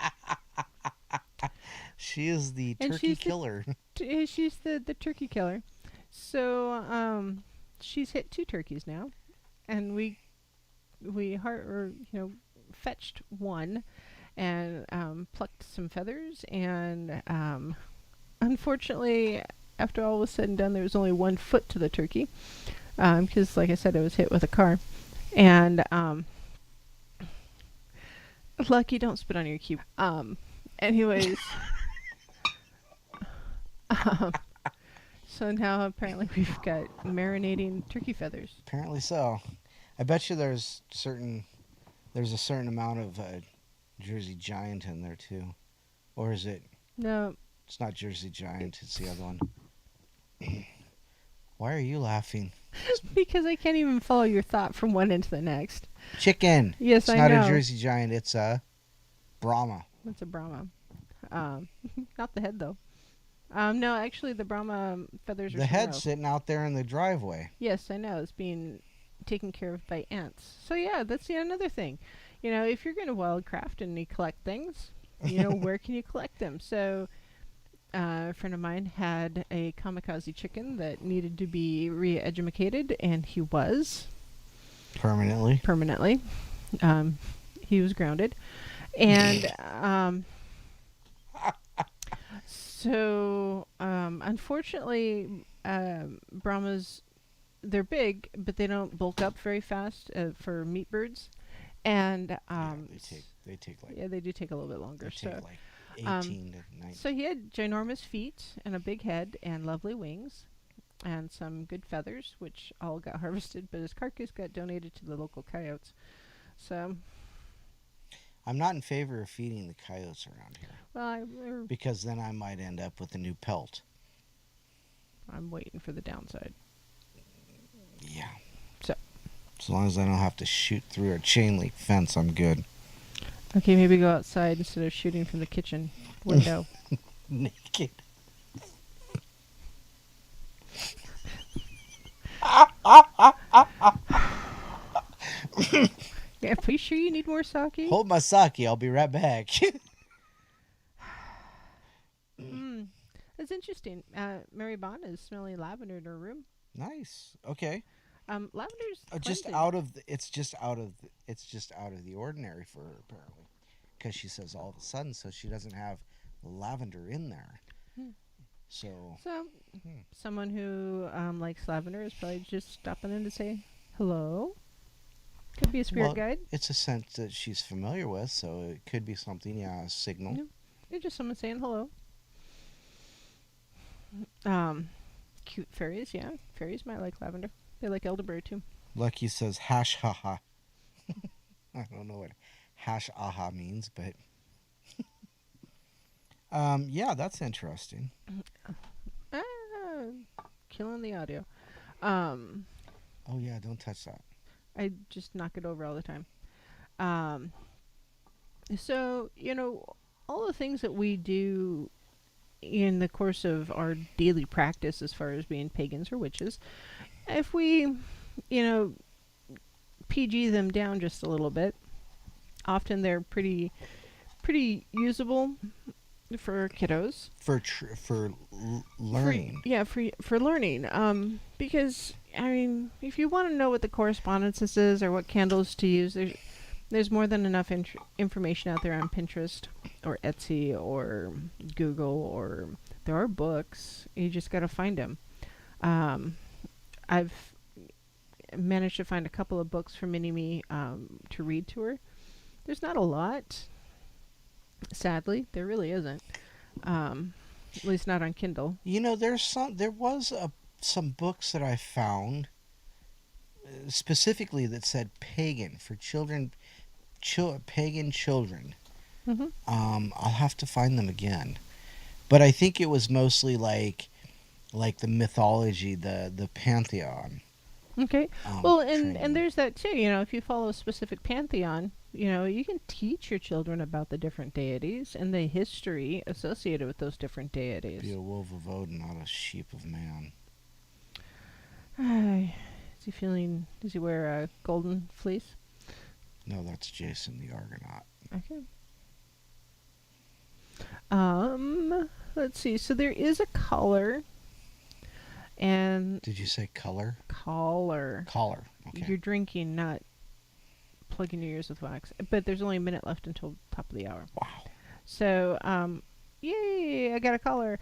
She is the And turkey she's the- killer. She's the turkey killer. So, she's hit 2 turkeys now. And we fetched one and plucked some feathers, and unfortunately, after all was said and done, there was only 1 foot to the turkey, because, like I said, it was hit with a car. And lucky, don't spit on your keyboard. Anyways, Um, so now apparently we've got marinating turkey feathers. Apparently so. I bet you there's a certain amount of Jersey Giant in there too, or is it? No, It's not Jersey Giant. It's the other one. Why are you laughing? because I can't even follow your thought from one into the next. Chicken. Yes, It's I not know. a Jersey Giant. It's a Brahma. What's a Brahma? Not the head though. No, actually, the Brahma feathers are The somewhere head's else. sitting out there in the driveway. Yes, I know. It's being taken care of by ants. So yeah, that's another thing. If you're going to wildcraft and you collect things, where can you collect them? So a friend of mine had a kamikaze chicken that needed to be re-educated, and he was Permanently. he was grounded, and so unfortunately, Brahmas, they're big, but they don't bulk up very fast for meat birds, and They take like yeah, they do take a little bit longer. they take So like 18 to 19. so he had ginormous feet and a big head and lovely wings and some good feathers, which all got harvested, but his carcass got donated to the local coyotes. So, I'm not in favor of feeding the coyotes around here well, because then I might end up with a new pelt. I'm waiting for the downside. Yeah. So. As long as I don't have to shoot through a chain link fence, I'm good. Okay, maybe go outside instead of shooting from the kitchen window. Naked. Yeah, are you sure you need more sake? Hold my sake. I'll be right back. That's interesting. Mary Bond is smelling lavender in her room. Nice. Okay. Lavender's Just cleansing. out of the, it's just out of the ordinary for her apparently, because she says all of a sudden, so she doesn't have lavender in there. So Someone who likes lavender is probably just stopping in to say hello. Could be a spirit guide. It's a scent that she's familiar with, so it could be something. Yeah, a signal. No, it's just someone saying hello. Cute fairies, yeah. Fairies might like lavender. They like elderberry too. Lucky says hash haha. I don't know what hash aha means, but yeah, that's interesting. Killing the audio. Oh yeah, don't touch that. I just knock it over all the time. So, all the things that we do in the course of our daily practice as far as being pagans or witches, if we, PG them down just a little bit, often they're pretty usable for kiddos. For learning. For learning. Because if you want to know what the correspondences is or what candles to use, there's more than enough information out there on Pinterest or Etsy or Google, or there are books. You just got to find them. I've managed to find a couple of books for Mini-Me to read to her. There's not a lot. Sadly, there really isn't. At least not on Kindle. There was some books that I found specifically that said pagan for children, pagan children. Mm-hmm. I'll have to find them again, but I think it was mostly like the mythology, the pantheon. Okay. Well, and training. there's that too. If you follow a specific pantheon, you can teach your children about the different deities and the history associated with those different deities. Be a wolf of Odin, not a sheep of man. Does he wear a golden fleece? No, that's Jason the Argonaut. Okay. Let's see. So there is a collar. And Did you say color? collar. Collar. Okay. You're drinking, not plugging your ears with wax. But there's only a minute left until top of the hour. Wow. So, yay, I got a caller.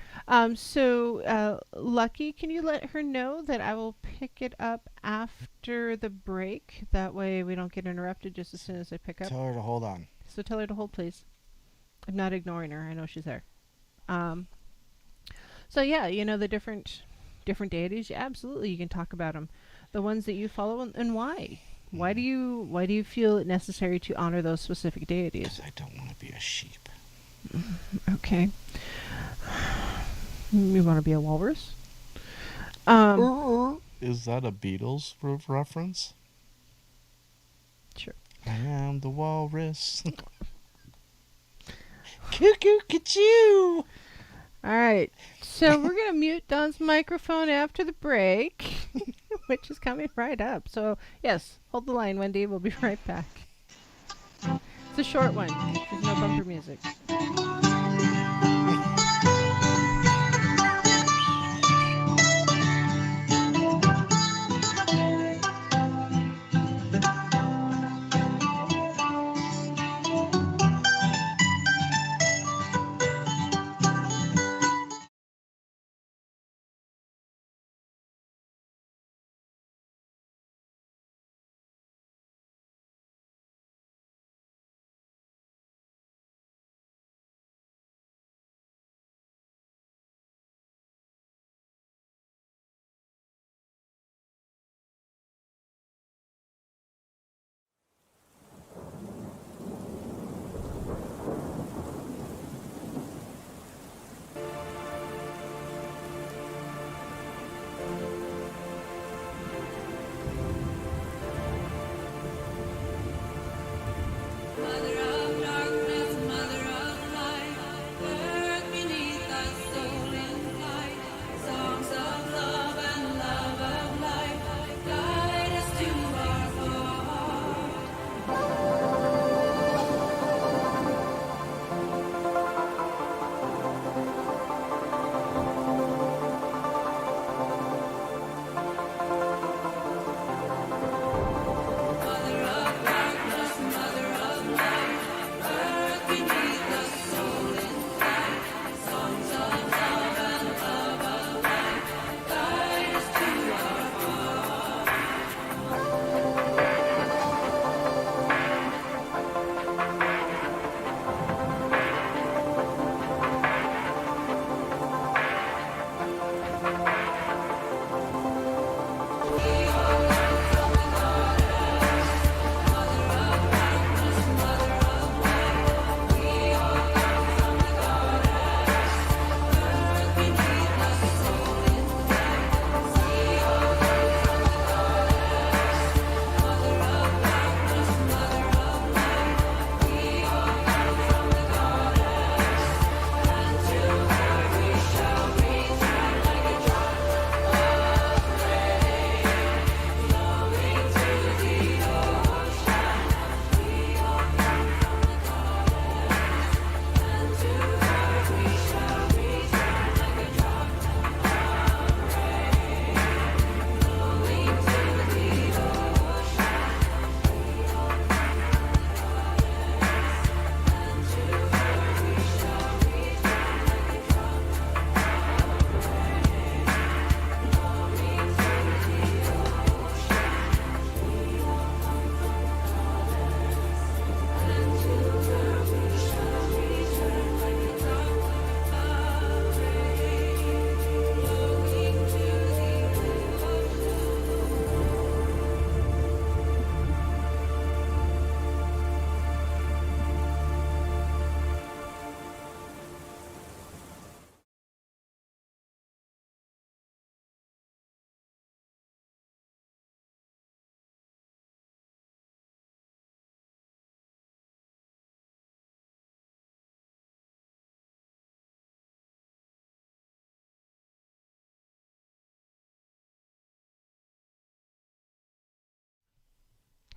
Lucky, can you let her know that I will pick it up after the break? That way we don't get interrupted just as soon as I pick up. Tell her to hold on. So tell her to hold, please. I'm not ignoring her. I know she's there. So yeah, the different deities. Yeah, absolutely, you can talk about them. The ones that you follow and why. Why do you feel it necessary to honor those specific deities? Because I don't want to be a sheep. Okay. You want to be a walrus? Is that a Beatles reference? Sure. I am the walrus. Cuckoo, ka-choo! All right. So we're going to mute Don's microphone after the break, which is coming right up. So, yes, hold the line, Wendy. We'll be right back. It's a short one. There's no bumper music.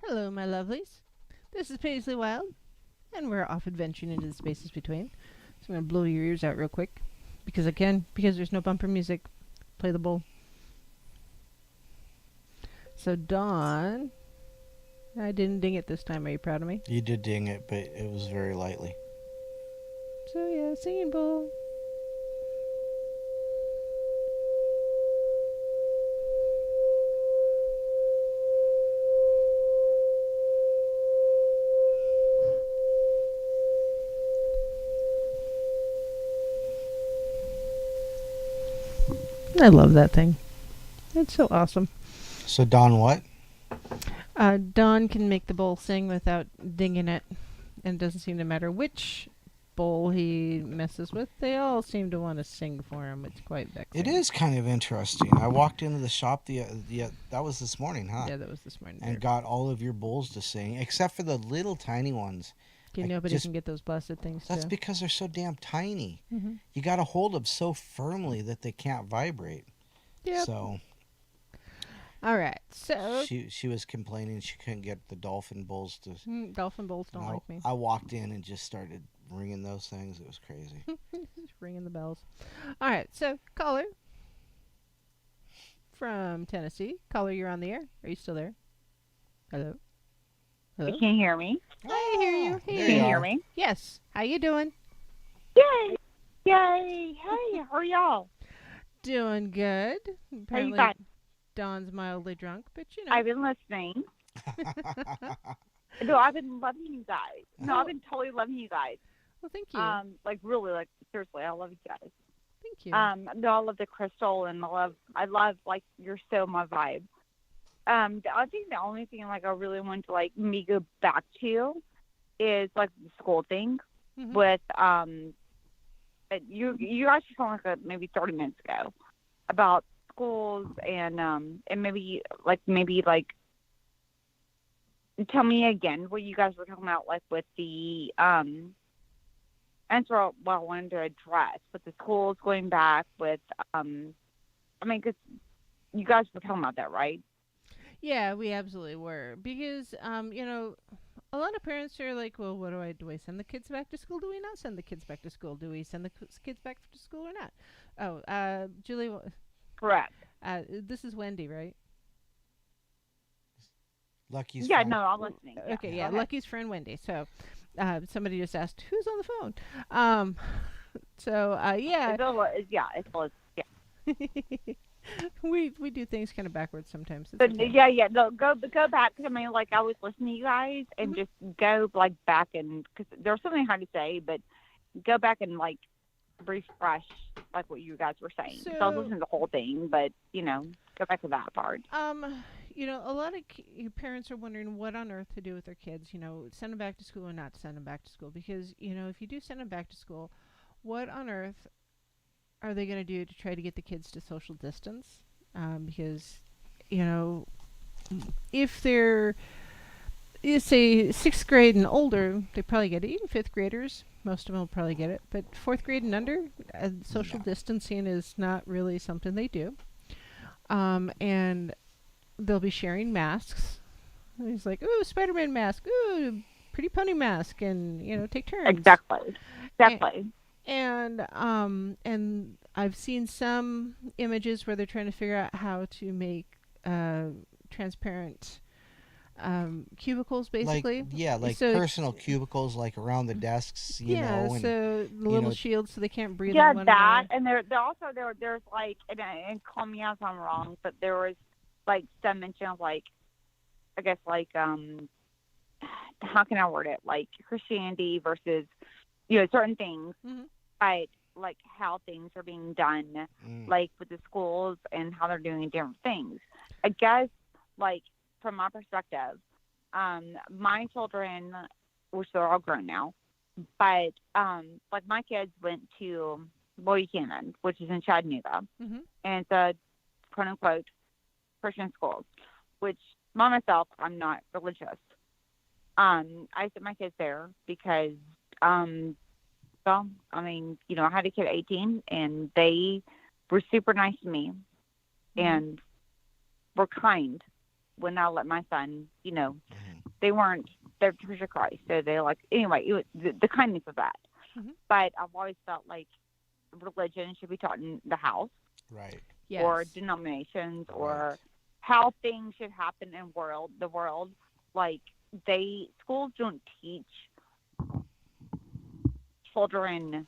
Hello, my lovelies. This is Paisley Wild, and we're off adventuring into the spaces between. So I'm going to blow your ears out real quick. Because there's no bumper music. Play the bowl. So, Dawn, I didn't ding it this time. Are you proud of me? You did ding it, but it was very lightly. So, yeah, singing bowl. I love that thing. It's so awesome. So Don, what? Don can make the bowl sing without dinging it, and it doesn't seem to matter which bowl he messes with. They all seem to want to sing for him. It's quite vexing. It is kind of interesting. I walked into the shop that was this morning, huh? Yeah, that was this morning. And got all of your bowls to sing, except for the little tiny ones. Nobody can get those blasted things. That's because they're so damn tiny. Mm-hmm. You got to hold them so firmly that they can't vibrate. Yeah. So. All right. So she was complaining she couldn't get the dolphin bowls to. Dolphin bowls don't like me. I walked in and just started ringing those things. It was crazy. Just ringing the bells. All right. So caller from Tennessee. Caller, you're on the air. Are you still there? Hello. Hello. You can hear me. I hear you. There Can you you hear are. me? Yes. How you doing? Yay! Yay! Hey, how are y'all? Doing good. How you Apparently guys? Don's mildly drunk, but you know. I've been listening. No, I've been loving you guys. No, I've been totally loving you guys. Well, thank you. Like really, like seriously, I love you guys. Thank you. No, I love the crystal, and I love like you're so my vibe. I think the only thing like I really want to like me go back to is like the school thing with you actually told like maybe 30 minutes ago about schools and maybe tell me again what you guys were talking about like with the answer what I wanted to address with the schools going back with because you guys were talking about that, right? Yeah, we absolutely were. Because, a lot of parents are like, well, what do? Do I send the kids back to school? Do we not send the kids back to school? Do we send the kids back to school or not? Oh, Julie. Correct. This is Wendy, right? Lucky's Yeah, friend. no, I'm listening. Okay, yeah, Lucky's friend Wendy. So, somebody just asked, who's on the phone? Yeah. We do things kind of backwards sometimes. But okay. yeah, no, go back. I mean, like I was listening to you guys, and just go like back and because there's something hard to say, but go back and like refresh like what you guys were saying. So I was listening to the whole thing, but go back to that part. A lot of parents are wondering what on earth to do with their kids. Send them back to school or not send them back to school because if you do send them back to school, what on earth are they going to do to try to get the kids to social distance? Because, if they're, say, 6th grade and older, they probably get it. Even 5th graders, most of them will probably get it. But 4th grade and under, social distancing is not really something they do. And they'll be sharing masks. He's like, ooh, Spider-Man mask. Ooh, Pretty Pony mask. And, take turns. Exactly. And I've seen some images where they're trying to figure out how to make transparent cubicles, basically. Like personal cubicles, like around the desks, you know. And, so the little shields so they can't breathe. Yeah, on one that, another. and there's like, and call me out if I'm wrong, but there was like some mention of like, I guess like how can I word it? Like Christianity versus certain things. But like how things are being done, like with the schools and how they're doing different things. I guess, like from my perspective, my children, which they're all grown now, but like my kids went to Buchanan, which is in Chattanooga, and it's a quote unquote Christian school, which myself, I'm not religious. I sent my kids there because well, I mean, I had a kid at 18, and they were super nice to me and were kind when I let my son, they weren't, they're Church of Christ. So they're like, anyway, it was the kindness of that. But I've always felt like religion should be taught in the house. Right. Yes. Or denominations or how things should happen in the world. Like schools don't teach children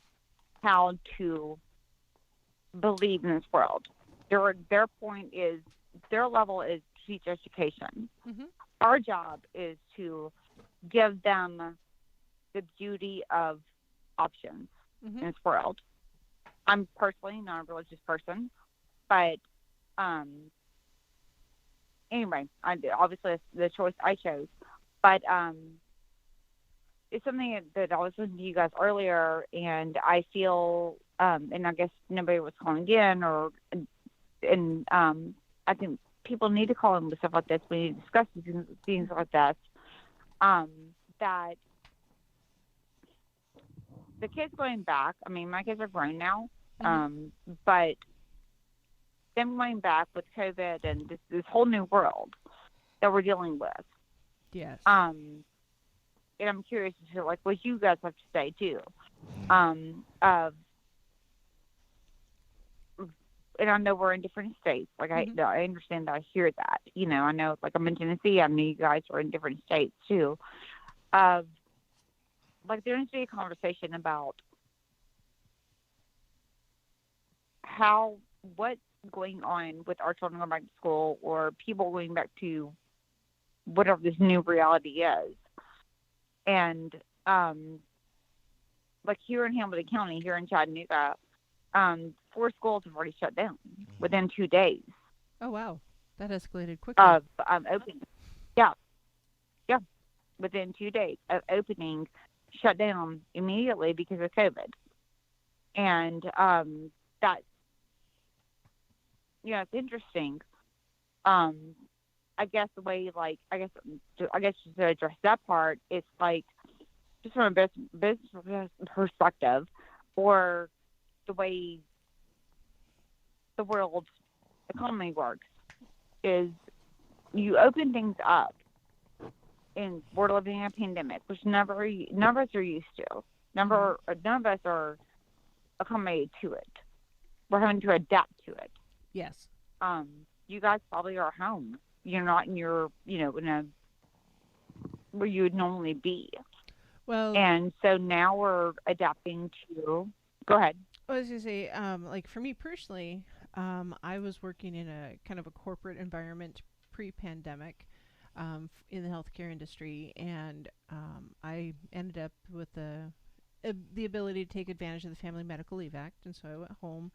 how to believe in this world. Their point is, their level is to teach education. Our job is to give them the beauty of options in this world. I'm personally not a religious person, But anyway, obviously it's the choice I chose. But it's something that I was listening to you guys earlier, and I feel, and I guess nobody was calling in, and I think people need to call in with stuff like this. We need to discuss things like this. That the kids going back, I mean, my kids are grown now, but them going back with COVID and this whole new world that we're dealing with. Yes. And I'm curious to hear, like, what you guys have to say too. And I know we're in different states. Like, I understand that. I hear that. You know, I know, like, I'm in Tennessee. I know you guys are in different states too. Like, there needs to be a conversation about what's going on with our children going back to school, or people going back to whatever this new reality is. And like here in Hamilton County, here in Chattanooga, 4 schools have already shut down within 2 days. Oh wow, that escalated quickly. Opening, yeah, within 2 days of opening, shut down immediately because of COVID. And that, you know, it's interesting. I guess the way, like, I guess just to address that part, it's like, just from a business perspective, or the way the world economy works, is you open things up, and we're living in a pandemic, which none of us are used to. None of us are accommodated to it. We're having to adapt to it. Yes. You guys probably are home. You're not in your, you know, in a where you would normally be. Well, and so now we're adapting to. Go ahead. I was gonna say, like for me personally, I was working in a kind of a corporate environment pre-pandemic, in the healthcare industry, and I ended up with the ability to take advantage of the Family Medical Leave Act, and so I went home.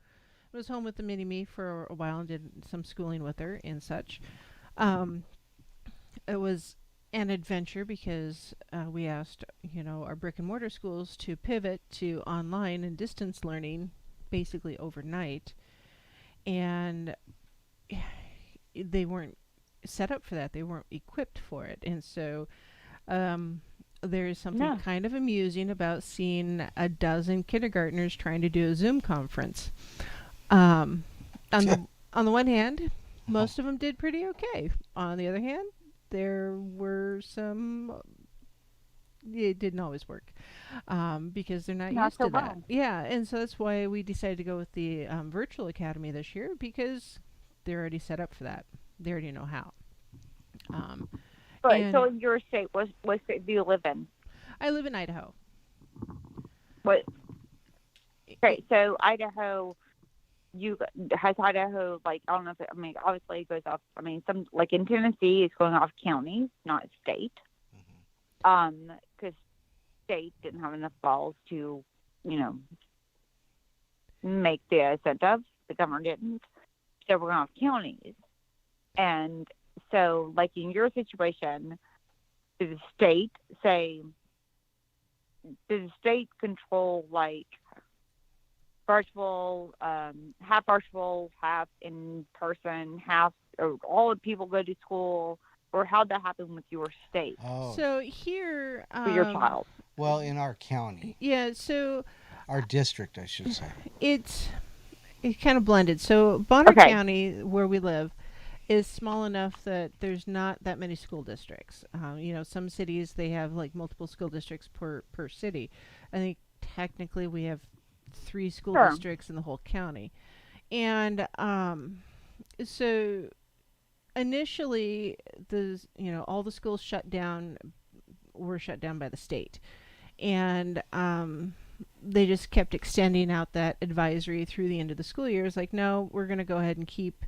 I was home with the mini-me for a while and did some schooling with her and such. It was an adventure because we asked, you know, our brick and mortar schools to pivot to online and distance learning basically overnight, and they weren't set up for that. They weren't equipped for it, and so there is something kind of amusing about seeing a dozen kindergartners trying to do a Zoom conference. On the one hand, most of them did pretty okay. On the other hand, there were some. It didn't always work because they're not used to that. Yeah, and so that's why we decided to go with the virtual academy this year, because they're already set up for that. They already know how. Right. So in your state, what state do you live in? I live in Idaho. What? Okay, so Idaho. Has Idaho, like, I don't know if it, I mean, obviously it goes off, I mean, some, like in Tennessee, it's going off counties, not state. Because state didn't have enough balls to, you know, make the incentive. The governor didn't. So we're going off counties. And so, like, in your situation, does the state control, like, virtual, half in person, half, or all the people go to school, or how'd that happen with your state? Oh. So here, for your child. Well, in our county. Yeah. So. Our district, I should say. It's kind of blended. So Bonner County, where we live, is small enough that there's not that many school districts. You know, some cities they have like multiple school districts per city. I think technically we have 3 school districts in the whole county. And so initially all the schools were shut down by the state. And they just kept extending out that advisory through the end of the school year. It's like, no, we're going to go ahead and keep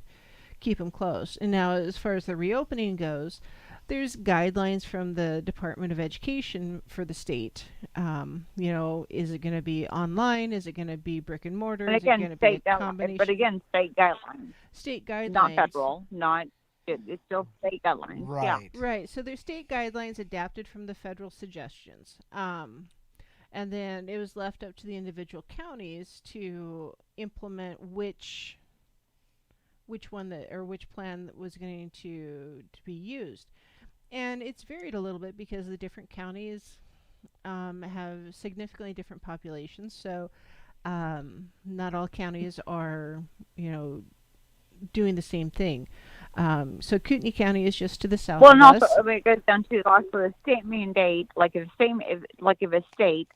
them closed. And now as far as the reopening goes, there's guidelines from the Department of Education for the state. Is it going to be online? Is it going to be brick and mortar? And Is it again, going to be a state guidelines. combination? But again, state guidelines, State guidelines. not federal, not. It's still state guidelines. Yeah. Right. Right. So there's state guidelines adapted from the federal suggestions. And then it was left up to the individual counties to implement which one which plan was going to be used. And it's varied a little bit because the different counties have significantly different populations. So not all counties are, doing the same thing. So Kootenai County is just to the south Well, of and us. also it goes down to also a state mandate, like if a state,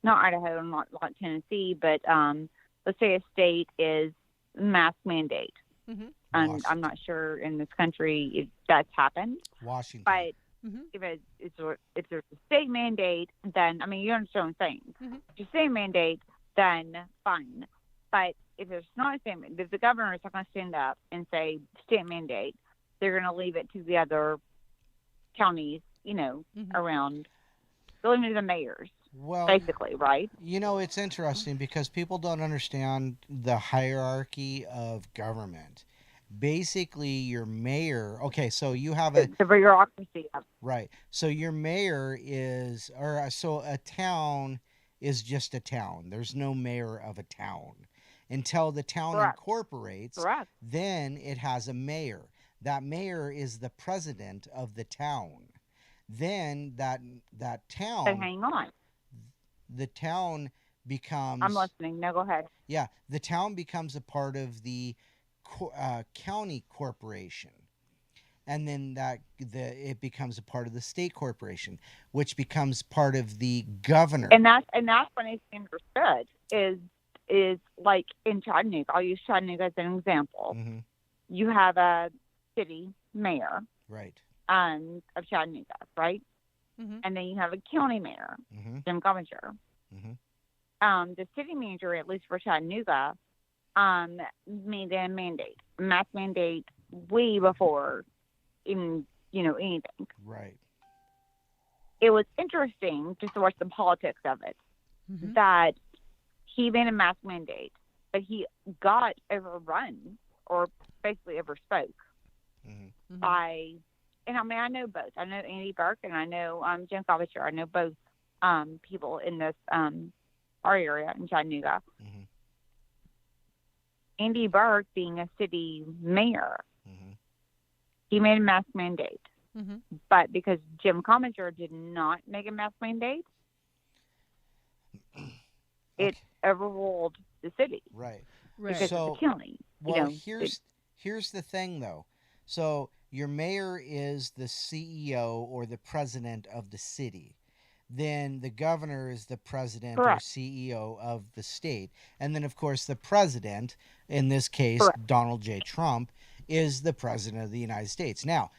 not Idaho, not Tennessee, but let's say a state is mask mandate, Mm-hmm. and Washington. I'm not sure in this country if that's happened, Washington. but Mm-hmm. if it's a state mandate, then you understand what I'm saying. Mhm. If it's a state mandate, then fine. But if it's not a state, if the governor is not going to stand up and say state mandate, they're going to leave it to the other counties, Mhm. around. They'll leave it to the mayors, Well, basically, right? it's interesting because people don't understand the hierarchy of government. Basically, your mayor. Okay, so you have a The bureaucracy of right. So your mayor is, so a town is just a town. There's no mayor of a town until the town Correct. incorporates. correct. Then it has a mayor. That mayor is the president of the town. Then that But town, hang on, the town becomes. I'm listening. No, go ahead. Yeah, the town becomes a part of the county corporation, and then it becomes a part of the state corporation, which becomes part of the governor. And that's when it's understood is like in Chattanooga. I'll use Chattanooga as an example. Hmm. You have a city mayor Right. of Chattanooga, right? Mhm. And then you have a county mayor, Hmm. Jim Coventry. Hmm. The city manager, at least for Chattanooga, made a mask mandate way before even anything. Right. It was interesting just to watch the politics of it. Mhm. That he made a mask mandate, but he got overrun or basically overspoke Hmm. Mhm. by, and I know both. I know Andy Burke and I know Jim Coventry. I know both people in this our area in Chattanooga. Hmm. Andy Burke, being a city mayor, Hmm. he made a mask mandate. Mhm. But because Jim Coventry did not make a mask mandate, it Okay. overruled the city Right. Right. because So- of the county. Well, here's the thing though. So your mayor is the CEO or the president of the city. Then the governor is the president or Correct. CEO of the state. And then of course the president, in this case Correct. Donald J. Trump, is the president of the United States. Now,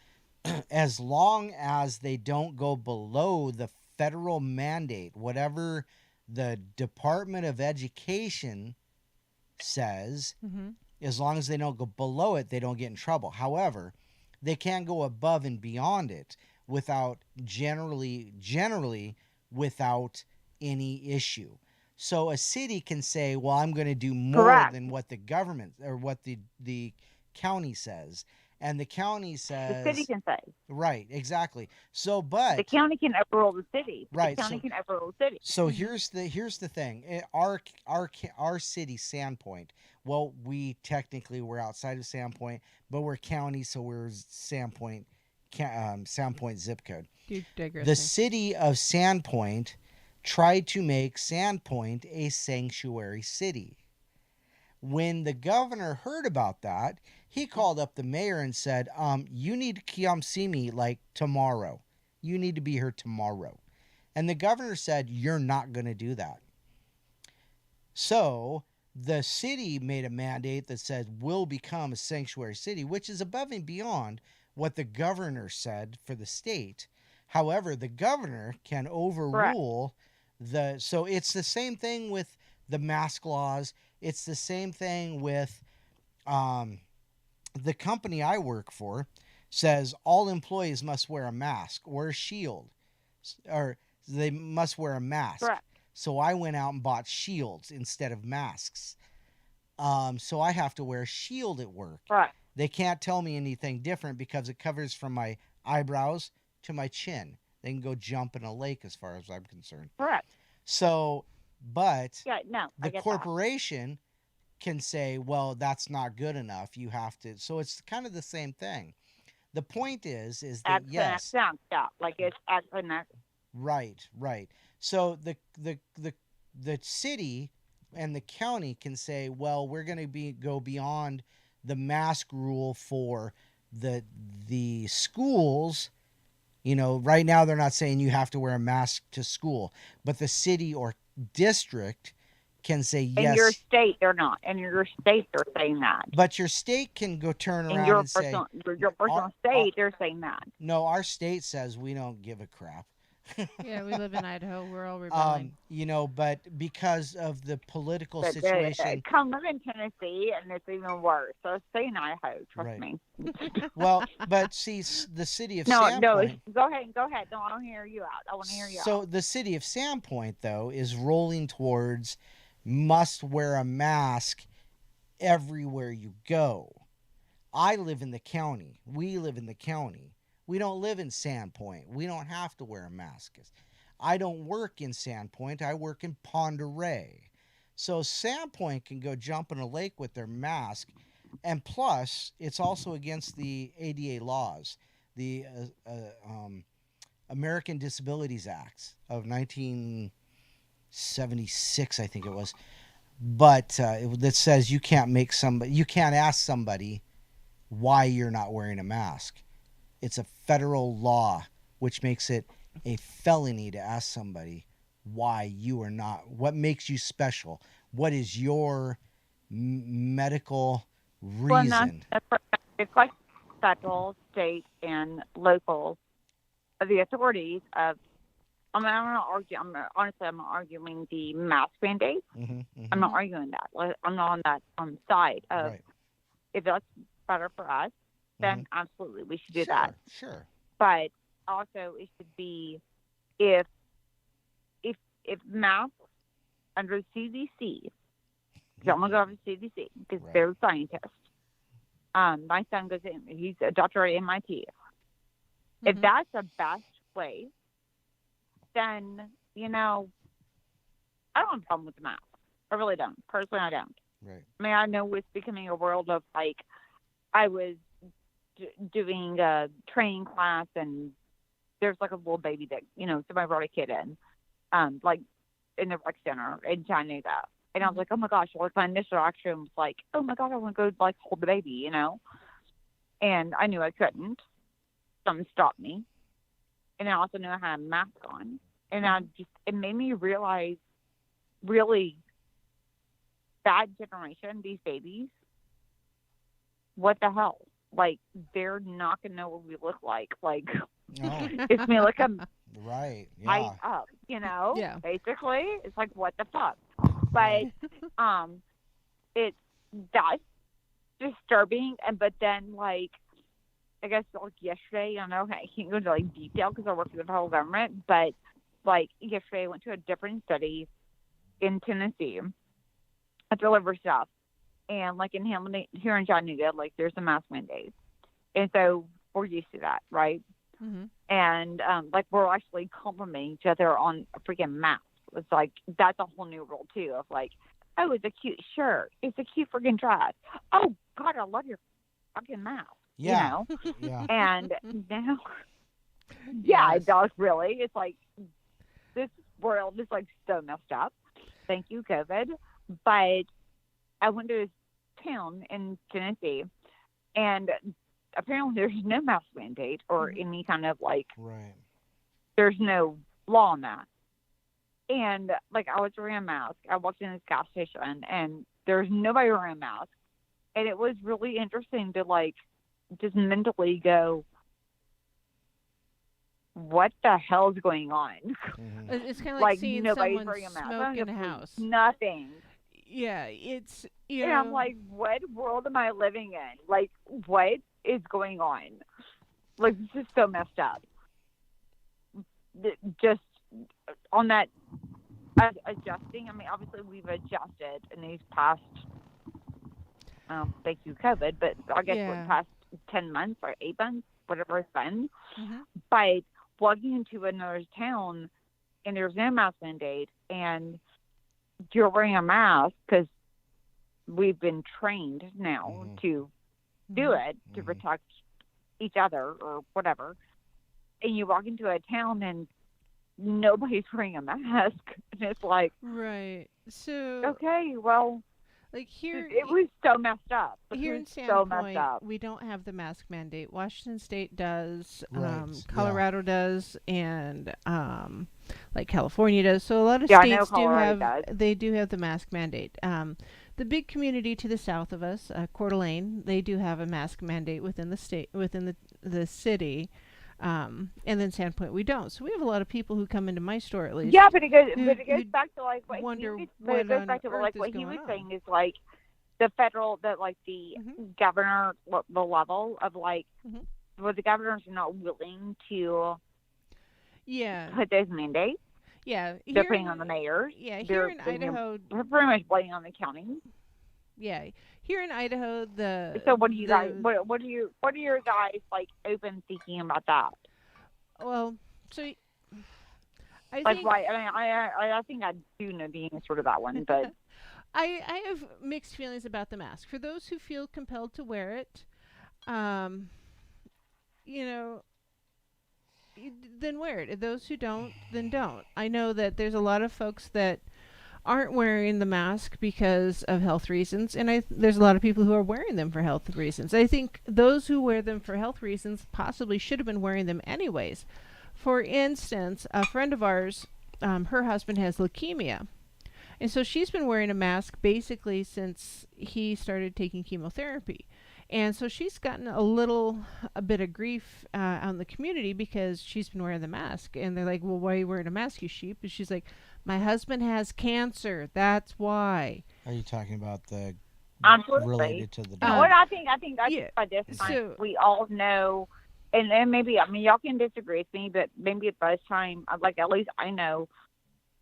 as long as they don't go below the federal mandate, whatever the Department of Education says, Mhm. as long as they don't go below it, they don't get in trouble. However, they can go above and beyond it without generally without any issue. So a city can say, well, I'm going to do more Correct. than what the government or what the county says. And the county The says, city can say. right, exactly. So, but The county can overrule the city. Right, The county so- can overrule the city. So Mhm. here's the thing. Our city, Sandpoint. Well, we technically we're outside of Sandpoint, but we're county, so we're Sandpoint zip code. You're digressing. The city of Sandpoint tried to make Sandpoint a sanctuary city. When the governor heard about that, he called up the mayor and said, you need to come see me like tomorrow. You need to be here tomorrow. And the governor said, you're not going to do that. So the city made a mandate that said, we'll become a sanctuary city, which is above and beyond what the governor said for the state. However, the governor can overrule so it's the same thing with the mask laws. It's the same thing with the company I work for. says all employees must wear a mask or a shield, or they must wear a mask. Correct. So I went out and bought shields instead of masks. So I have to wear a shield at work. Correct. They can't tell me anything different because it covers from my eyebrows to my chin. They can go jump in a lake as far as I'm concerned. Correct. So, but Yeah, no, I the get corporation can say, well, that's not good enough. You have to. So it's kind of the same thing. The point is that yes, like it's right. So the city and the county can say, well, we're going to go beyond the mask rule for the schools. You know, right now they're not saying you have to wear a mask to school, but the city or district can say yes. In your state, they're not. In your state, they're saying that. But your state can go turn around and say, your personal state, they're saying that. No, our state says we don't give a crap. Yeah, we live in Idaho. We're all rebelling. You know, but because of the political But situation. Come live in Tennessee, and it's even worse. So stay in Idaho, trust me. Well, but see, the city of No, Sandpoint. go ahead. No, I don't hear you out. I want to hear you out. So the city of Sandpoint, though, is rolling towards must wear a mask everywhere you go. I live in the county. We live in the county. We don't live in Sandpoint. We don't have to wear a mask. I don't work in Sandpoint. I work in Ponderay. So Sandpoint can go jump in a lake with their mask. And plus, it's also against the ADA laws, the American Disabilities Acts of 1976, I think it was. But that says you can't ask somebody why you're not wearing a mask. It's a federal law, which makes it a felony to ask somebody why you are not. What makes you special? What is your medical reason? It's like federal, state, and local. The authorities of. I'm not arguing. Honestly, I'm not arguing the mask mandate. I'm not arguing that. I'm not on that side of. Right. If that's better for us, then absolutely we should do that. Sure. But also it should be if masks under the CDC, because I'm gonna go over the CDC because they're scientists. My son goes in; he's a doctor at MIT. If that's the best way, then I don't have a problem with the mask. I really don't. Personally, I don't. Right. I mean, I know it's becoming a world of like, I was doing a training class, and there's like a little baby that somebody brought a kid in, like in the rec center in Chattanooga, and I was like, oh my gosh! Well, my initial reaction was like, oh my god, I want to go like hold the baby, and I knew I couldn't. Something stopped me, and I also knew I had a mask on, and it made me realize, really, that generation, these babies, what the hell? Like, they're not going to know what we look like. Like, it's me like I'm right. tight up, Yeah. Basically. It's like, what the fuck? But that's disturbing. But then, like, I guess, like, yesterday, I can't go into, like, detail because I work for the federal government. But, like, yesterday I went to a different study in Tennessee. I deliver stuff. And like in Hamilton, here in Chattanooga, like there's a mask mandate, and so we're used to that, right? And like we're actually complimenting each other on a freaking mask. It's like that's a whole new rule too. Of like, oh, it's a cute shirt, it's a cute freaking dress. Oh God, I love your fucking mask. Yeah. Yeah. And now, Yes. it does really. It's like this world is like so messed up. Thank you, COVID, but. I went to this town in Tennessee, and apparently there's no mask mandate or any kind of like, there's no law on that. And like I was wearing a mask. I walked in this gas station, and there's nobody wearing a mask. And it was really interesting to like just mentally go, what the hell's going on? It's kind of like seeing nobody's someone wearing a mask. smoke in a house. Nothing. Yeah, it's And I'm like, what world am I living in? Like, what is going on? Like, this is so messed up. Just on that adjusting. I mean, obviously we've adjusted in these past, thank you COVID, but I guess what, past 10 months or 8 months, whatever it's been. By walking into another town and there's no mask mandate and you're wearing a mask because we've been trained now to do it to protect each other or whatever. And you walk into a town and nobody's wearing a mask. And it's like, right. So, okay, well, like here, it was so messed up. Here in Sandpoint, we don't have the mask mandate. Washington State does, Colorado does, and like California does. So a lot of states do have the mask mandate. The big community to the south of us, Coeur d'Alene, they do have a mask mandate within the state, within the city. And then Sandpoint, we don't. So we have a lot of people who come into my store, at least. Yeah, but it goes back to like what what he was saying is like the federal, the governor, the level of like, well, the governors are not willing to put those mandates. Yeah, they're putting on the mayors. Yeah, here in Idaho, they're pretty much blaming on the county. Yeah, here in Idaho, So what do you guys? What are your guys like open thinking about that? Well, so I like, think, right? I mean, I think I do know the answer to that one, but I have mixed feelings about the mask. For those who feel compelled to wear it, you know, then wear it. Those who don't, then don't. I know that there's a lot of folks that aren't wearing the mask because of health reasons, and there's a lot of people who are wearing them for health reasons. I think those who wear them for health reasons possibly should have been wearing them anyways. For instance, a friend of ours, her husband has leukemia, and so she's been wearing a mask basically since he started taking chemotherapy. And so she's gotten a bit of grief out in the community because she's been wearing the mask. And they're like, well, why are you wearing a mask, you sheep? And she's like, my husband has cancer. That's why. Are you talking about the related to the what I think by this time we all know, and then maybe, I mean, y'all can disagree with me, but maybe by this time, like, at least I know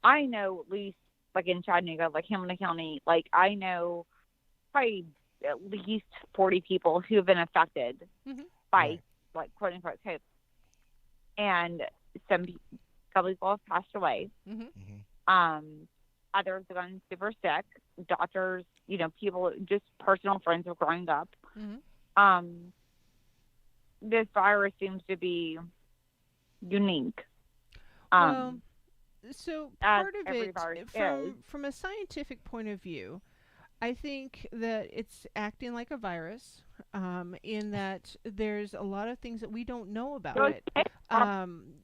at least, like, in Chattanooga, like Hamilton County, like, I know probably at least 40 people who have been affected by, like, quote unquote, COVID. And some people have passed away. Others have gotten super sick. Doctors, you know, people, just personal friends of growing up. This virus seems to be unique. Well, so part of it, from a scientific point of view, I think that it's acting like a virus, in that there's a lot of things that we don't know about it.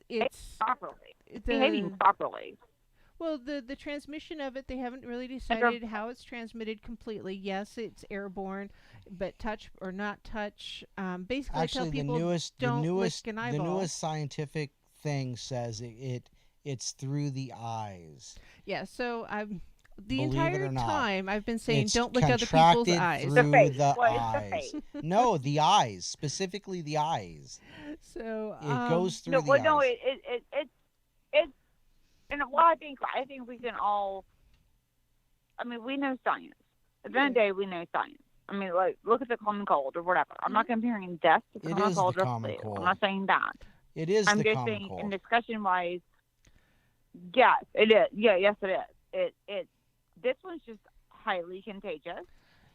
It's behaving properly. Well, the transmission of it, they haven't really decided how it's transmitted completely. Yes, it's airborne, but touch or not touch. Basically, actually, tell people the newest scientific thing says it's through the eyes. Yeah, so the Believe entire time I've been saying, it's don't look at other people's eyes. Through the eyes. No, the eyes, specifically the eyes. So it goes through the eyes. No, it's and well, I think we can all. I mean, we know science. At the end of the day, we know science. I mean, like, look at the common cold or whatever. I'm not comparing death to the common cold or flu. I'm not saying that. It is I'm the just common saying, cold. in discussion-wise, yes, it is. Yeah, yes, it is. This one's just highly contagious.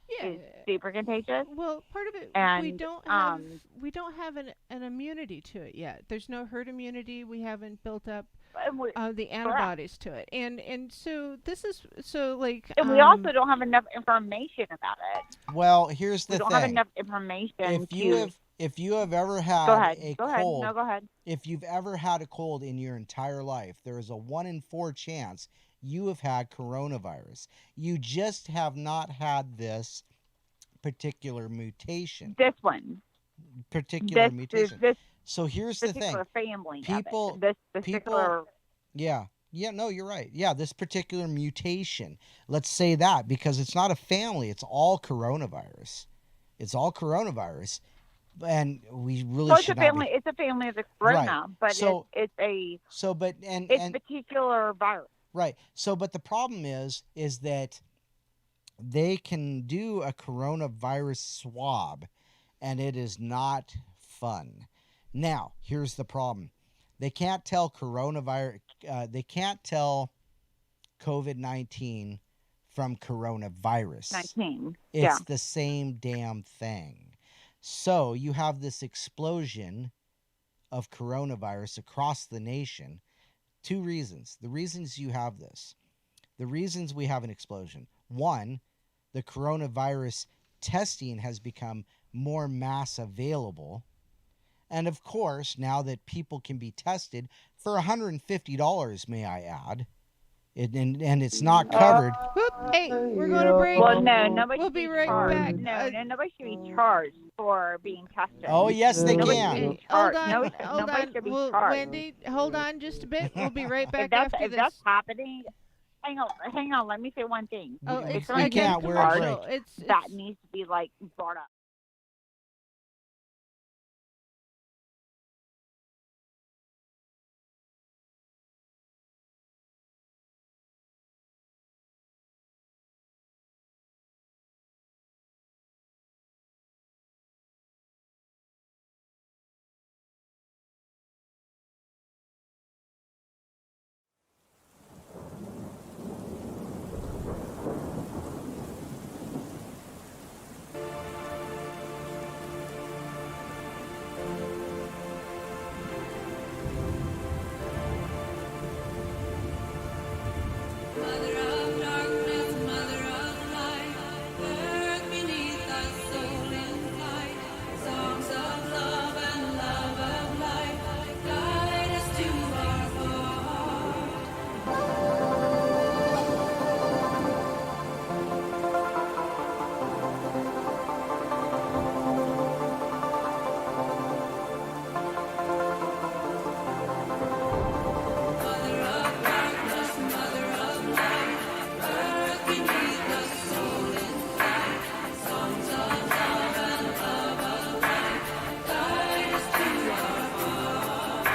Yeah, it's super contagious. Well, part of it, and, we don't have an immunity to it yet. There's no herd immunity. We haven't built up the antibodies to it, and so this is like. And we also don't have enough information about it. Well, here's the thing. We don't have enough information. If you have ever had cold, go ahead. If you've ever had a cold in your entire life, there is a 1 in 4 chance you have had coronavirus. You just have not had this particular mutation. This one. Mutation. This so here's the thing. Family people, this particular. Yeah, no, you're right. Yeah, this particular mutation. Let's say that because it's not a family. It's all coronavirus. and we really So it's a should not family. be. It's a family of the corona, but So it's a so but it's particular virus. right. So but the problem is that they can do a coronavirus swab, and it is not fun. Now, here's the problem: they can't tell coronavirus. They can't tell COVID-19 from coronavirus. 19. It's the same damn thing. So you have this explosion of coronavirus across the nation. Two reasons. The reasons you have this. The reasons we have an explosion. One, the coronavirus testing has become more mass available. And of course, now that people can be tested for $150, may I add, and it's not covered. Whoop, hey, we're going to break. Well, no, nobody We'll should be be right charged. back. No, nobody should be charged for being tested. Oh, yes, they Nobody can. should be Hold charged. on, Nobody should be charged. Wendy, hold on just a bit. We'll be right back If that's, after if this. that's happening, hang on. Let me say one thing. Oh, We it's we again can't. We're at commercial. break. That needs to be like brought up. Mother of darkness, mother of light, earth beneath us, soul in flight, songs of love and love of life, guide us to our heart. Mother of darkness, mother of light, earth beneath us, soul in flight, songs of love and love of life, guide us to our heart.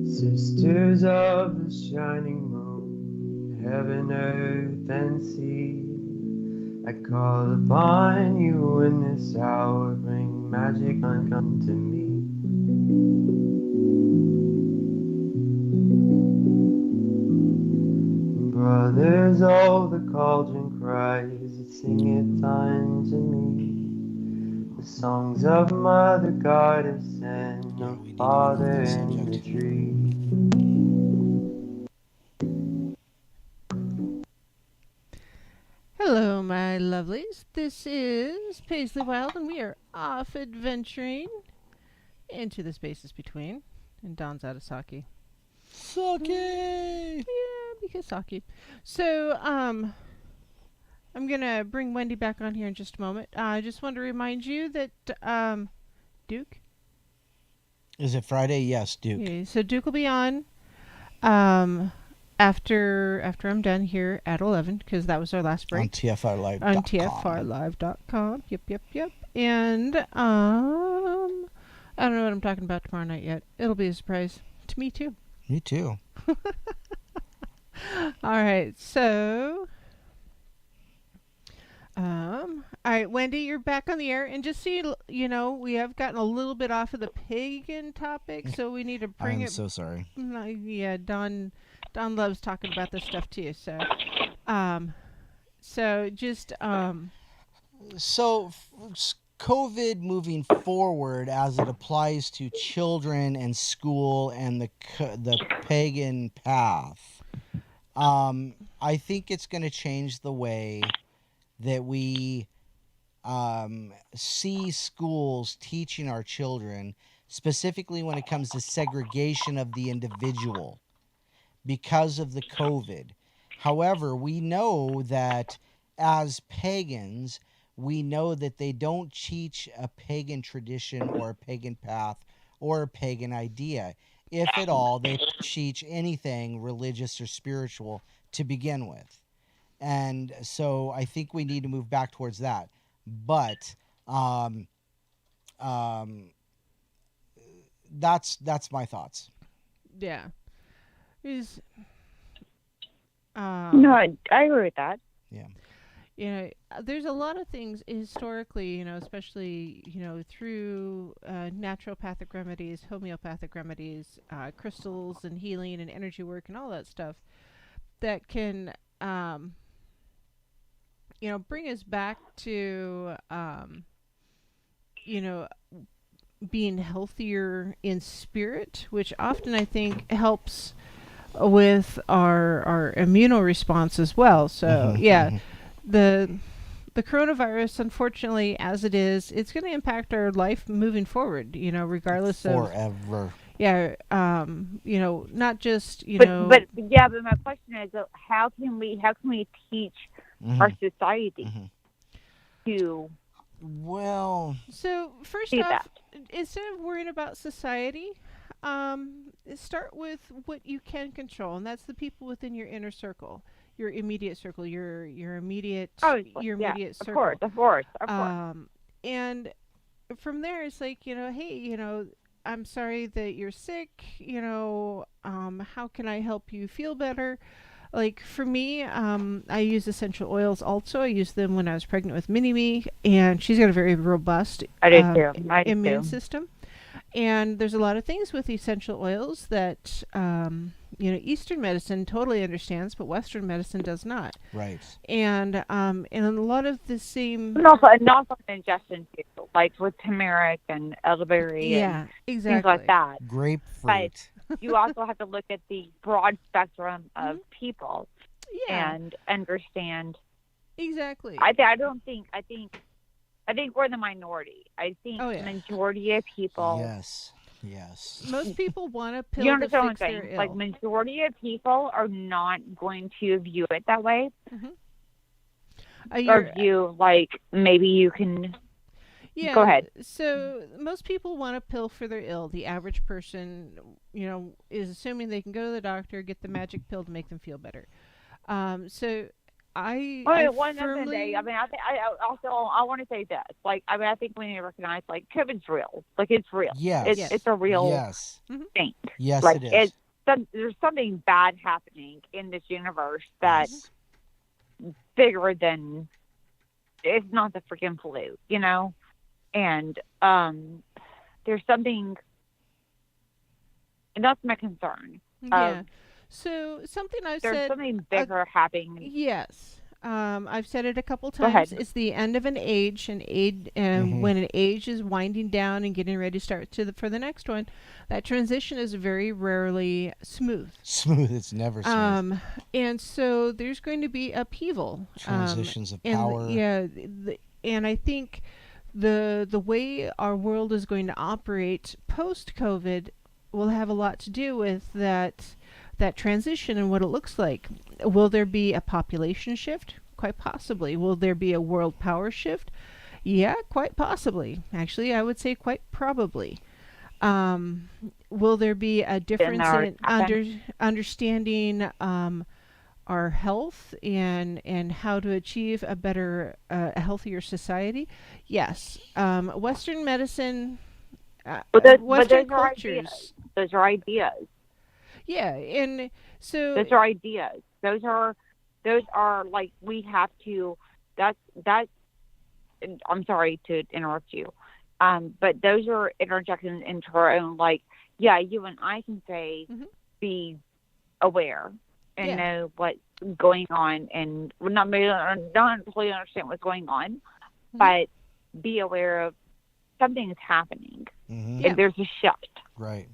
Sisters of the shining moon, heaven, earth, and sea, I call upon you in this hour, bring magic unto me. Mothers, oh, the cauldron cries, it singeth unto me the songs of Mother Goddess and Yeah, of we did Father handle this in the subject. tree. Hello, my lovelies. This is Paisley Wild, and we are off adventuring into the spaces between. And Don's out of sake. Sake! Yeah, because sake. So, I'm gonna bring Wendy back on here in just a moment. I just want to remind you that, Duke. Is it Friday? Yes, Duke. Yeah, so Duke will be on, after I'm done here at 11, because that was our last break. On TFRLive.com. On TFRLive.com. Yep. And, I don't know what I'm talking about tomorrow night yet. It'll be a surprise to me, too. Me too. All right, so, all right, Wendy, you're back on the air, and just so you know, we have gotten a little bit off of the pagan topic, so we need to bring I'm it. so sorry. Yeah, Don loves talking about this stuff too. So, just So, COVID moving forward as it applies to children and school and the pagan path, I think it's going to change the way that we see schools teaching our children, specifically when it comes to segregation of the individual because of the COVID. However, we know that as pagans, we know that they don't teach a pagan tradition or a pagan path or a pagan idea. If at all, they teach anything religious or spiritual to begin with. And so I think we need to move back towards that. But that's my thoughts. yeah. Is No, I agree with that. Yeah. you know, there's a lot of things historically, especially, through naturopathic remedies, homeopathic remedies, crystals and healing and energy work and all that stuff that can, bring us back to, being healthier in spirit, which often I think helps with our immune response as well. So, yeah. The coronavirus, unfortunately, as it is, it's going to impact our life moving forward, regardless Forever. Yeah, not just, But my question is, how can we teach our society to Well, So, first do off, that? instead of worrying about society, start with what you can control, and that's the people within your inner circle, your immediate circle, your immediate circle. Of course. And from there, it's like, hey, I'm sorry that you're sick. How can I help you feel better? Like for me, I use essential oils also. I used them when I was pregnant with Mini-Me, and she's got a very robust I did too. I did immune too. system. And there's a lot of things with essential oils that, Eastern medicine totally understands, but Western medicine does not. right. And a lot of the same. And also ingestion too, like with turmeric and elderberry Yeah, and exactly. things like that. Grapefruit. You also have to look at the broad spectrum of people Yeah, and understand. exactly. I think we're the minority. I think Oh, the yeah. majority of people. Yes. Most people want a pill You to understand what I'm fix their saying? ill. Like majority of people are not going to view it that way, or You're- view like maybe you can. Yeah. Go ahead. So most people want a pill for their ill. The average person, is assuming they can go to the doctor, get the magic pill to make them feel better. So I One other firmly, day. I mean, I want to say this. Like, I think we need to recognize like COVID's real. Like, it's real. Yes. Yes. It's a real Yes. thing. Yes, Like, it is. there's something bad happening in this universe that's bigger than. It's not the freaking flu, and there's something, and that's my concern. yeah. So something I've There's said, something bigger happening. yes, I've said it a couple Go ahead. times. It's the end of an age, and when an age is winding down and getting ready to start for the next one, that transition is very rarely smooth. Smooth. It's never smooth. And so there's going to be upheaval. Transitions of and power. and I think the way our world is going to operate post COVID will have a lot to do with that transition and what it looks like. Will there be a population shift? Quite possibly. Will there be a world power shift? Yeah, quite possibly. Actually, I would say quite probably. Will there be a difference in understanding our health and how to achieve a better, a healthier society? Yes. Western medicine, Western those are cultures. ideas. Those are ideas. Yeah, and so Those are ideas. Those are like we have to. That's. And I'm sorry to interrupt you, but those are interjections into our own. Like, yeah, you and I can say, be aware and know what's going on, and not fully understand what's going on, but be aware of something is happening. And there's a shift. Right.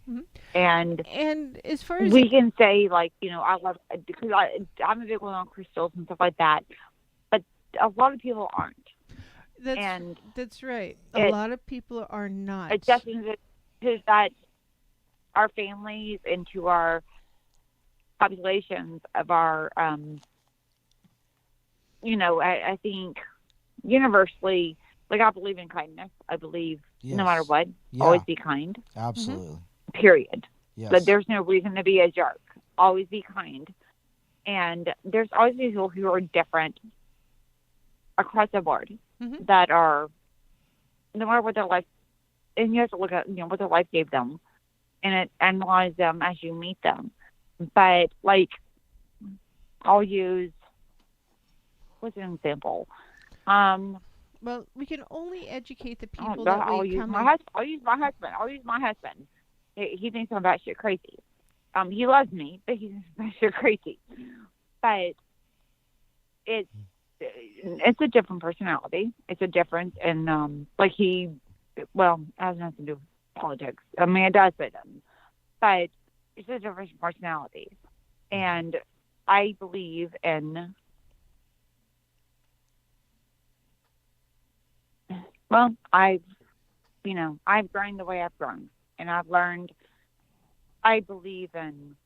and as far as We can say, like, I love, because I'm a big one on crystals and stuff like that, but a lot of people aren't. that's right. A lot of people are not. It's just to that our families and to our populations of our, I think universally, like, I believe in kindness. I believe no matter what, always be kind. Absolutely. Period. Yes. But there's no reason to be a jerk. Always be kind. And there's always people who are different across the board that are, no matter what their life, and you have to look at, what their life gave them and analyze them as you meet them. But, like, I'll use, what's an example? Well, we can only educate the people I'll use my husband. He thinks I'm batshit crazy. He loves me, but he's batshit crazy. But it's a different personality. It's a difference, and it has nothing to do with politics. I mean, it does, but it doesn't. But it's a different personality, and I believe in. Well, I've grown the way I've grown, and I've learned. I believe in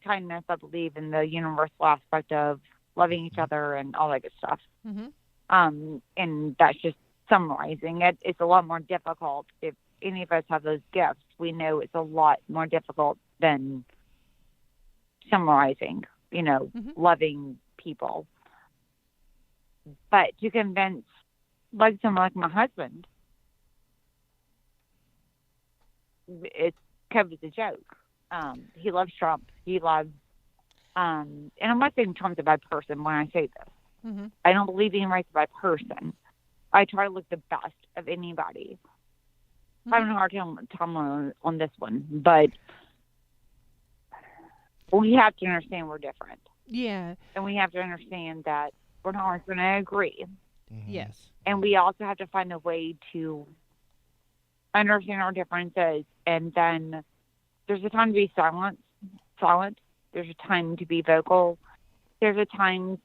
kindness. I believe in the universal aspect of loving each other and all that good stuff. And that's just summarizing it. It's a lot more difficult. If any of us have those gifts, we know it's a lot more difficult than summarizing, loving people. But to convince, like, someone like my husband, it's kind of a joke. He loves Trump. He loves, and I'm not saying Trump's a bad person when I say this. I don't believe being right's a bad person. I try to look the best of anybody. I'm having a hard time on this one, but we have to understand we're different. Yeah. And we have to understand that we're not always going to agree. Yes. And we also have to find a way to understand our differences. And then there's a time to be silent. There's a time to be vocal. There's a time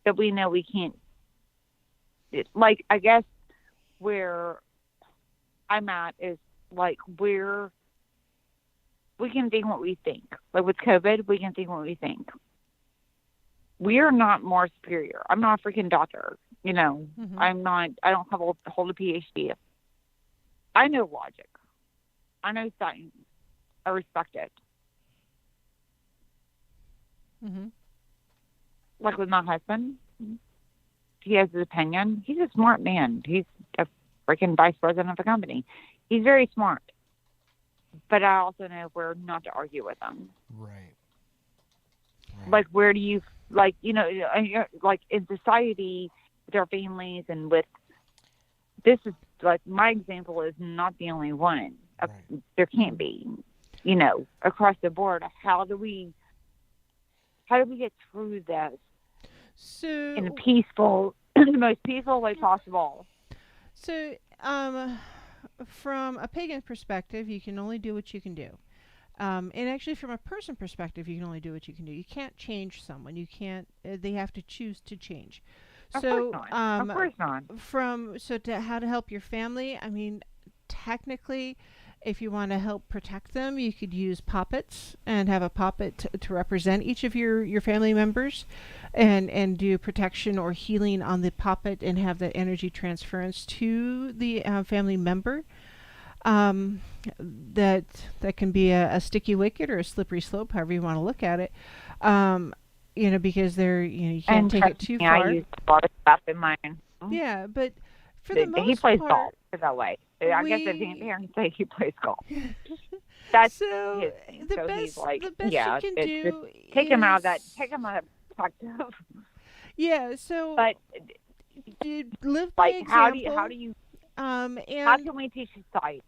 that we know we can't. Like, I guess where I'm at is, like, we can think what we think. Like, with COVID, we can think what we think. We are not more superior. I'm not a freaking doctor. I'm not. I don't hold a PhD. I know logic. I know science. I respect it. Like with my husband, he has his opinion. He's a smart man. He's a freaking vice president of a company. He's very smart. But I also know where not to argue with him. Right. Like, where do you, like, like in society, with our families and with, this is, like, my example is not the only one. Right. There can't be, across the board. How do we how do we get through this So, in a peaceful, in the most peaceful way possible? so, from a pagan perspective, you can only do what you can do. And actually, from a person perspective, you can only do what you can do. You can't change someone. You can't. They have to choose to change. Of So, course not. Of course not. to how to help your family. I mean, technically, if you want to help protect them, you could use puppets and have a puppet to represent each of your family members, and do protection or healing on the puppet and have that energy transference to the family member. Um, that can be a sticky wicket or a slippery slope, however you want to look at it. Because you can't And take it too trust me, far. I used a lot of stuff in mine. Yeah, but for the He most plays part, golf, put it that way. I guess if we- parents say he plays golf. That's so his thing. the So best he's like, the best yeah, you can it's do take him out of that. is- Take him out of perspective. Yeah, so But live by like, example. how do you? How And can we teach society?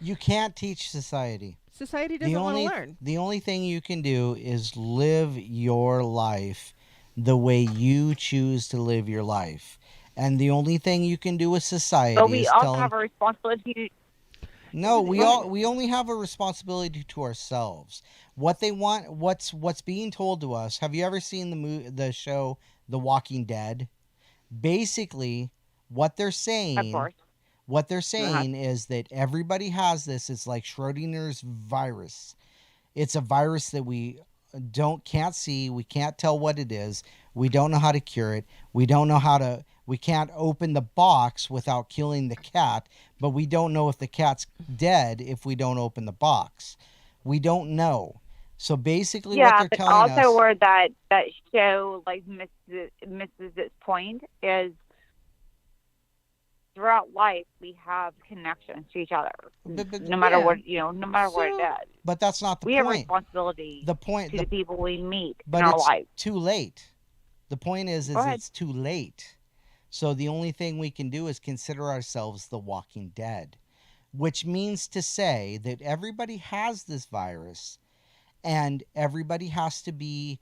You can't teach society. society doesn't want to learn. The only thing you can do is live your life the way you choose to live your life. And the only thing you can do with society But we is also tell have a responsibility. no, we only have a responsibility to ourselves. What they want, what's being told to us. Have you ever seen the show The Walking Dead? Basically, what they're saying Of course. What they're saying is that everybody has this. It's like Schrodinger's virus. It's a virus that we can't see. We can't tell what it is. We don't know how to cure it. We can't open the box without killing the cat, but we don't know if the cat's dead if we don't open the box. We don't know. So basically what Yeah, they're but telling also us, where that show like misses its point is throughout life we have connections to each other, But- no matter yeah. what no matter what it So- is. but that's not the We have a point. responsibility The point, to the people we meet but in our it's life. too late. The point is Go ahead. it's too late. So the only thing we can do is consider ourselves the walking dead, which means to say that everybody has this virus and everybody has to be,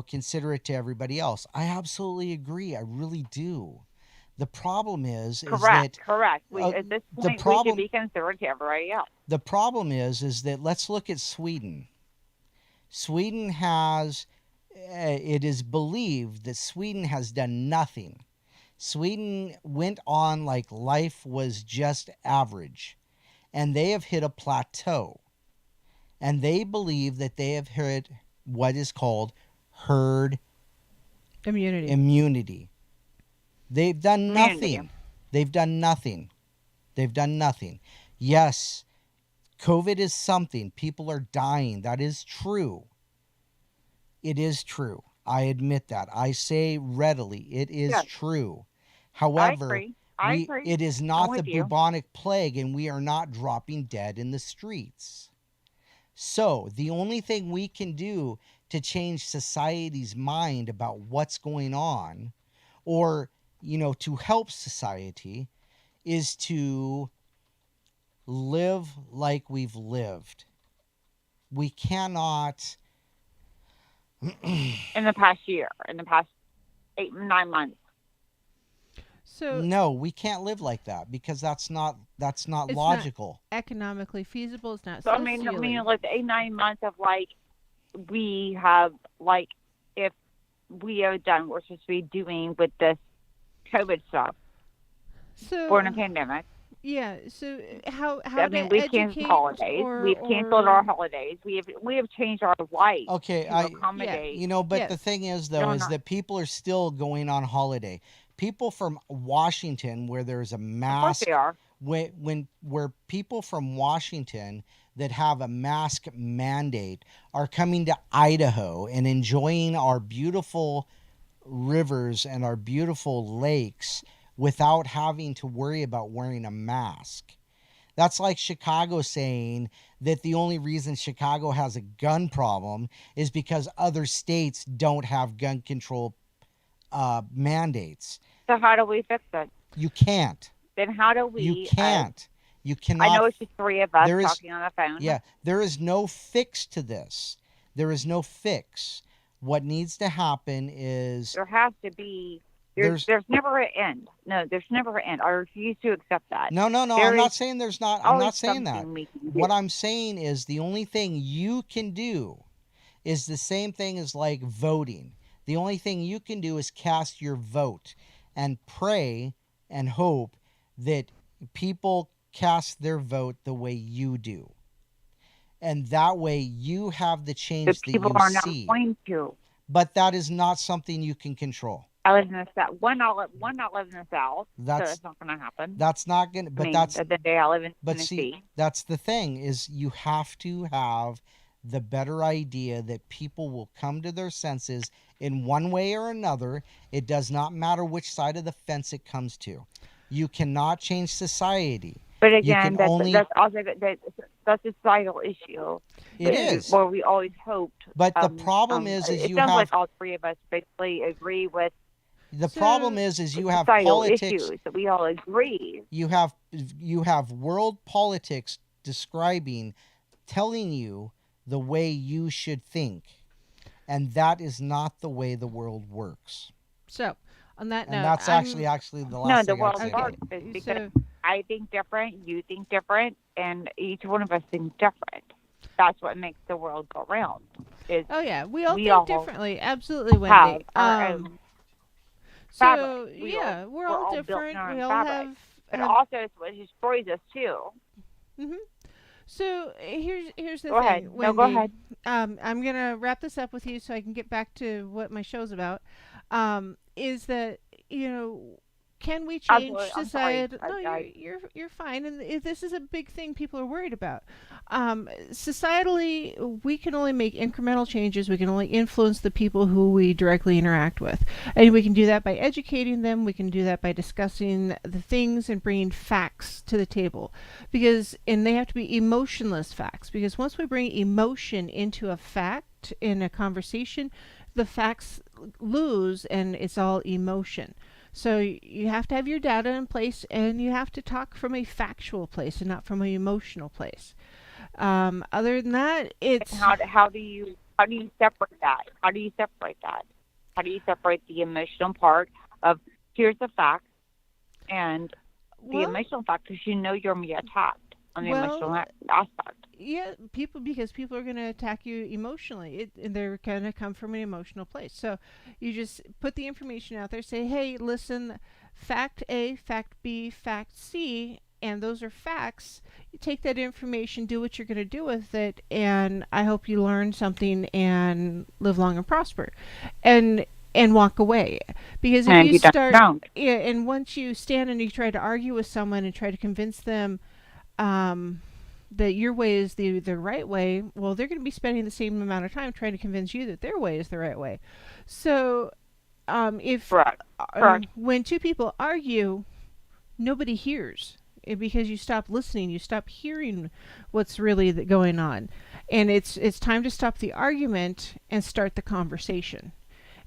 considerate to everybody else. I absolutely agree. I really do. The problem is Correct. that At this the point, we problem- should be considerate to everybody else. the problem is that let's look at Sweden. Sweden has, it is believed that Sweden has done nothing. Sweden went on like life was just average, and they have hit a plateau. And they believe that they have hit what is called herd immunity. They've done Immunity. nothing. They've done nothing. They've done nothing. Yes, COVID is something. People are dying. That is true. It is true. I admit that. I say readily, it is Yes. true. I However, agree. I agree. it is I'm not the with you. bubonic plague, and we are not dropping dead in the streets. So the only thing we can do to change society's mind about what's going on, or to help society, is to live like we've lived. We cannot. In the past year, in the past 8-9 months. So No, we can't live like that because that's not It's not- logical. economically feasible. It's not So I mean, like 8-9 months of like we have like if we have done what we're supposed to be doing with this COVID stuff so during a pandemic. yeah. So how I mean, to we've educate canceled holidays. or, We've canceled our holidays. We have changed our life Okay, to accommodate. but the Yes. thing is though No, is not- that people are still going on holiday. People from Washington, where there's a Of course mask, they are. where people from Washington that have a mask mandate are coming to Idaho and enjoying our beautiful rivers and our beautiful lakes without having to worry about wearing a mask. That's like Chicago saying that the only reason Chicago has a gun problem is because other states don't have gun control mandates. So how do we fix it? You can't. Then how do we? You can't. You cannot. I know it's just three of us there is- talking on the phone. Yeah, there is no fix to this. There is no fix. What needs to happen is There has to be. There's never an end. No, there's never an end. I refuse to accept that. no. There I'm is not saying there's not. I'm always not saying that. something we can do. What I'm saying is the only thing you can do is the same thing as like voting. The only thing you can do is cast your vote and pray and hope that people cast their vote the way you do. And that way you have the change The that people you are not see. going to. But that is not something you can control. I live in the South. One not live in the South, so That's it's not going to happen. that's not gonna. I But mean, that's the day I live in but Tennessee. see, that's the thing is you have to have the better idea that people will come to their senses in one way or another. It does not matter which side of the fence it comes to. You cannot change society. But You again, can only. that's also that's a societal issue. It is. Where we always hoped. But the problem is it you sounds have. like all three of us basically agree with The So- problem is you have societal politics. issues that we all agree. You have world politics describing, telling you the way you should think, and that is not the way the world works. So, on that note, And that's I'm- actually the No, last the thing I'd world say. works because So, I think different, you think different, and each one of us think different. That's what makes the world go round. Is oh yeah, we all we think all differently. Absolutely, have Wendy. our own So fabric. yeah, we're we're all all built in different. our own We all fabric. But have. also, it's what destroys us too. Mhm. So here's the Go thing, ahead. Wendy. No, go ahead. I'm gonna wrap this up with you so I can get back to what my show's about. Is that can we change Absolutely. I'm sorry. society? No, you're fine, and this is a big thing people are worried about. Societally, we can only make incremental changes. We can only influence the people who we directly interact with, and we can do that by educating them. We can do that by discussing the things and bringing facts to the table, and they have to be emotionless facts. Because once we bring emotion into a fact in a conversation, the facts lose, and it's all emotion. So you have to have your data in place, and you have to talk from a factual place and not from an emotional place. Other than that, it's How do you separate that? How do you separate that? How do you separate the emotional part of here's the fact and the well, emotional fact because you're going to be attacked on the Well, emotional aspect. yeah, because people are going to attack you emotionally, and they're going to come from an emotional place. So you just put the information out there, say, hey, listen, fact A, fact B, fact C, and those are facts. You take that information, do what you're going to do with it, and I hope you learn something and live long and prosper, and walk away. Because if And you you don't start, don't. yeah, and once you stand and you try to argue with someone and try to convince them that your way is the right way, well, they're going to be spending the same amount of time trying to convince you that their way is the right way. So, if Correct. Correct. when two people argue, nobody hears because you stop listening, you stop hearing what's really going on, and it's time to stop the argument and start the conversation.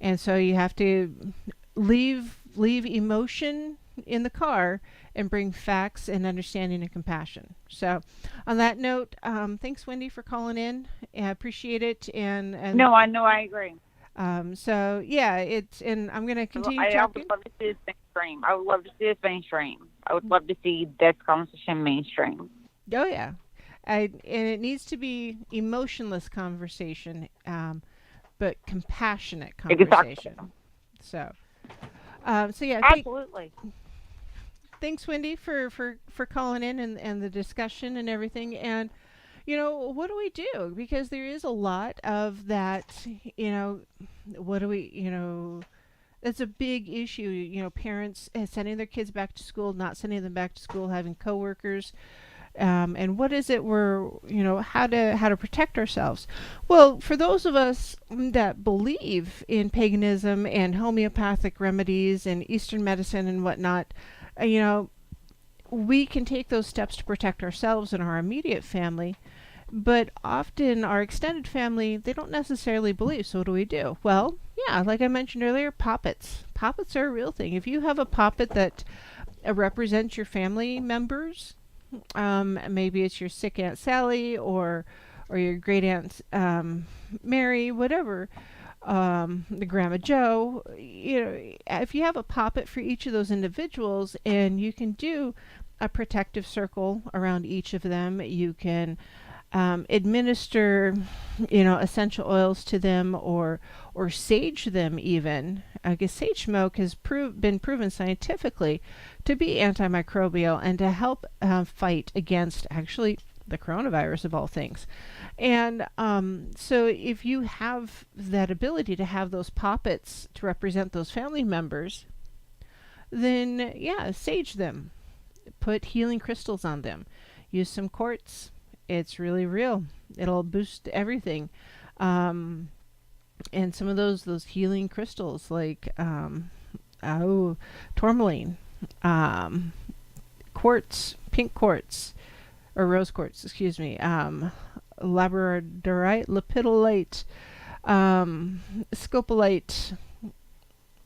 And so you have to leave emotion in the car and bring facts and understanding and compassion. So, on that note, thanks, Wendy, for calling in. I appreciate it. And No, I know. I agree. so yeah, and I'm gonna continue I talking. would love to see this mainstream. I would love to see this mainstream. I would love to see this conversation mainstream. Oh yeah, and it needs to be emotionless conversation, but compassionate conversation. Exactly. So yeah, Absolutely. thanks, Wendy, for calling in and the discussion and everything. And what do we do? Because there is a lot of that. What do we? That's a big issue. Parents sending their kids back to school, not sending them back to school, having coworkers. And what is it how to protect ourselves? Well, for those of us that believe in paganism and homeopathic remedies and Eastern medicine and whatnot, we can take those steps to protect ourselves and our immediate family. But often our extended family, they don't necessarily believe. So what do we do? Well, yeah, like I mentioned earlier, poppets. Poppets are a real thing. If you have a poppet that represents your family members, maybe it's your sick Aunt Sally or your great Aunt Mary, whatever. the Grandma Joe, if you have a poppet for each of those individuals, and you can do a protective circle around each of them, you can administer, essential oils to them, or sage them even. I guess sage smoke has been proven scientifically to be antimicrobial and to help fight against actually the coronavirus of all things. And so if you have that ability to have those poppets to represent those family members, then yeah, sage them. Put healing crystals on them. Use some quartz. It's really real. It'll boost everything. And some of those healing crystals like tourmaline, quartz, pink quartz, or rose quartz, excuse me, labradorite, lepidolite, scopolite,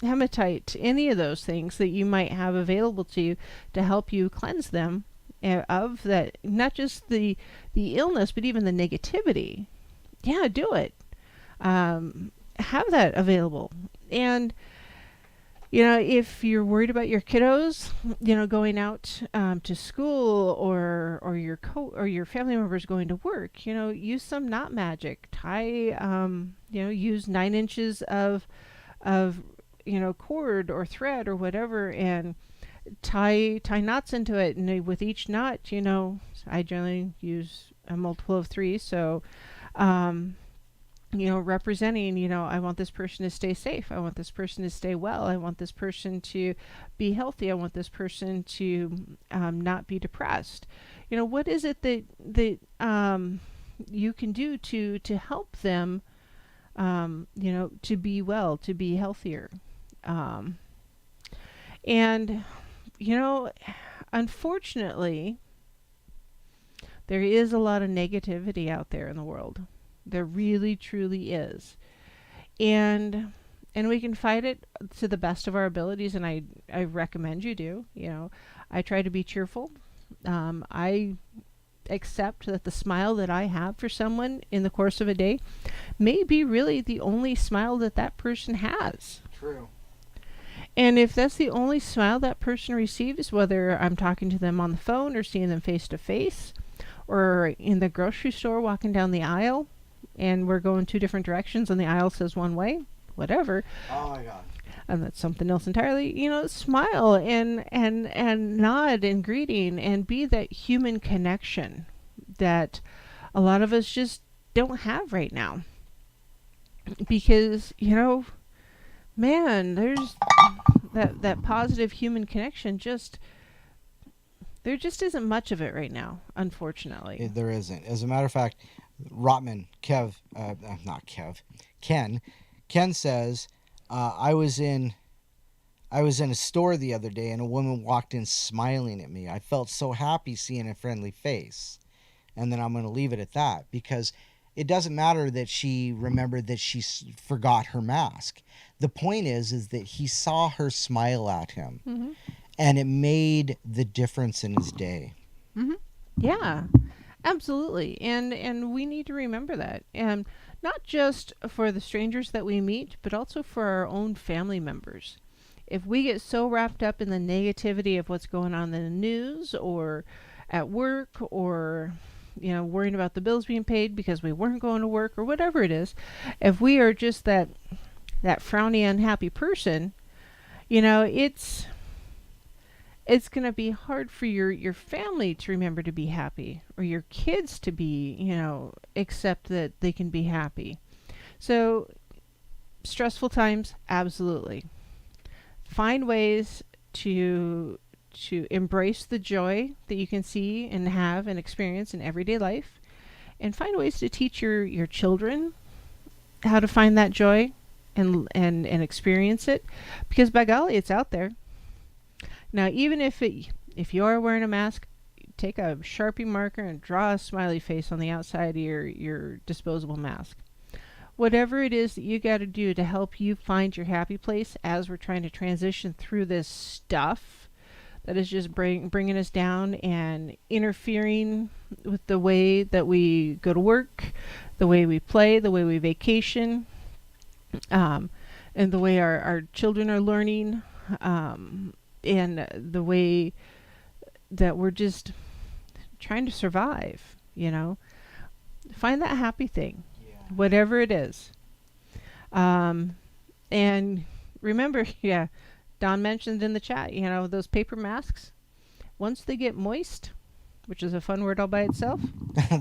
hematite, any of those things that you might have available to you to help you cleanse them of that, not just the illness, but even the negativity. Yeah, do it. Have that available. And if you're worried about your kiddos, going out to school, or your family members going to work, use some knot magic. Tie, use 9 inches of cord or thread or whatever, and tie knots into it. And with each knot, I generally use a multiple of 3. So, representing, I want this person to stay safe. I want this person to stay well. I want this person to be healthy. I want this person to not be depressed. What is it that you can do to help them, to be well, to be healthier. And, unfortunately, there is a lot of negativity out there in the world. There really, truly is. And we can fight it to the best of our abilities, and I recommend you do. I try to be cheerful. I accept that the smile that I have for someone in the course of a day may be really the only smile that person has. True. And if that's the only smile that person receives, whether I'm talking to them on the phone or seeing them face to face, or in the grocery store walking down the aisle, and we're going 2 different directions and the aisle says one way, whatever. Oh my God. And that's something else entirely. Smile and nod and greeting, and be that human connection that a lot of us just don't have right now. Because, man, there's that positive human connection, there just isn't much of it right now, unfortunately. There isn't. As a matter of fact, Rotman, Ken says, I was in a store the other day, and a woman walked in smiling at me. I felt so happy seeing a friendly face. And then I'm going to leave it at that, because it doesn't matter that she remembered that she forgot her mask. The point is that he saw her smile at him, mm-hmm. and it made the difference in his day. Mm-hmm. Yeah, absolutely. And we need to remember that. And not just for the strangers that we meet, but also for our own family members. If we get so wrapped up in the negativity of what's going on in the news or at work, or worrying about the bills being paid because we weren't going to work, or whatever it is, if we are just that frowny, unhappy person, it's going to be hard for your family to remember to be happy, or your kids to be, accept that they can be happy. So, stressful times, absolutely. Find ways to embrace the joy that you can see and have and experience in everyday life, and find ways to teach your children how to find that joy and experience it, because by golly, it's out there. Now, even if you are wearing a mask, take a Sharpie marker and draw a smiley face on the outside of your disposable mask. Whatever it is that you got to do to help you find your happy place as we're trying to transition through this stuff that is just bringing us down and interfering with the way that we go to work, the way we play, the way we vacation. and the way our children are learning, and the way that we're just trying to survive, find that happy thing, whatever it is. And remember, yeah, Don mentioned in the chat, those paper masks, once they get moist, which is a fun word all by itself.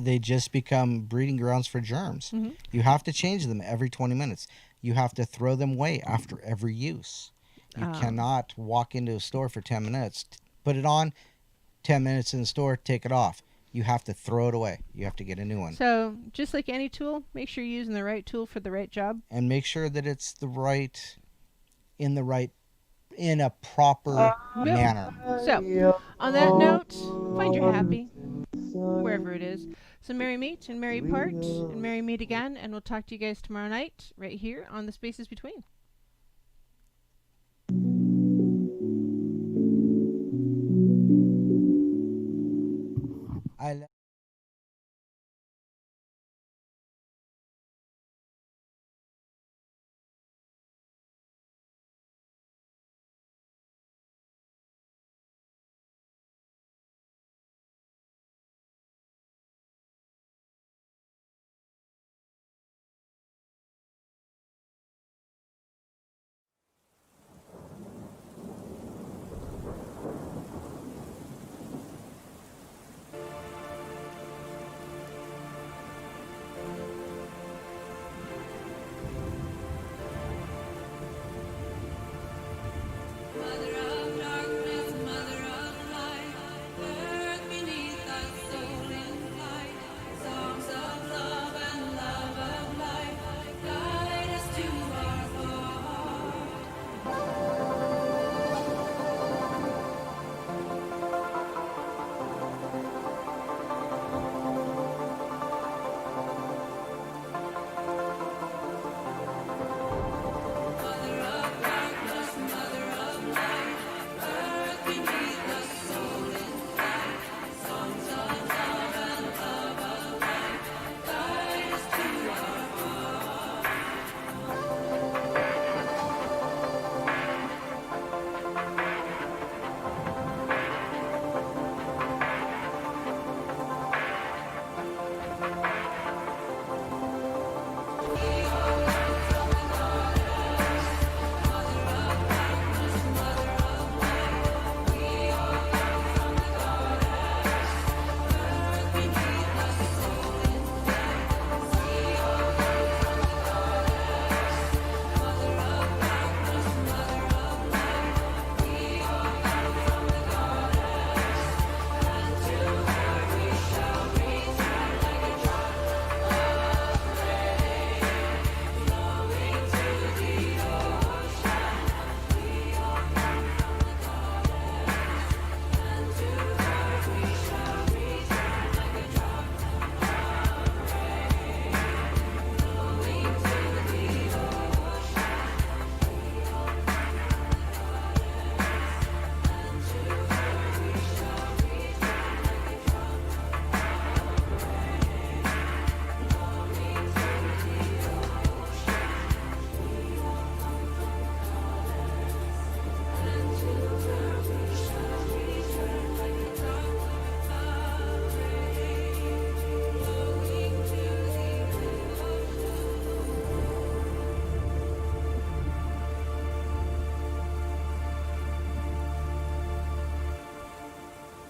They just become breeding grounds for germs. Mhm. You have to change them every 20 minutes. You have to throw them away after every use. You cannot walk into a store for 10 minutes, put it on, 10 minutes in the store, take it off. You have to throw it away. You have to get a new one. So just like any tool, make sure you're using the right tool for the right job. And make sure that it's in a proper manner. So, on that note, find your happy, wherever it is. So merry meet and merry part and merry meet again, and we'll talk to you guys tomorrow night right here on the Spaces Between. I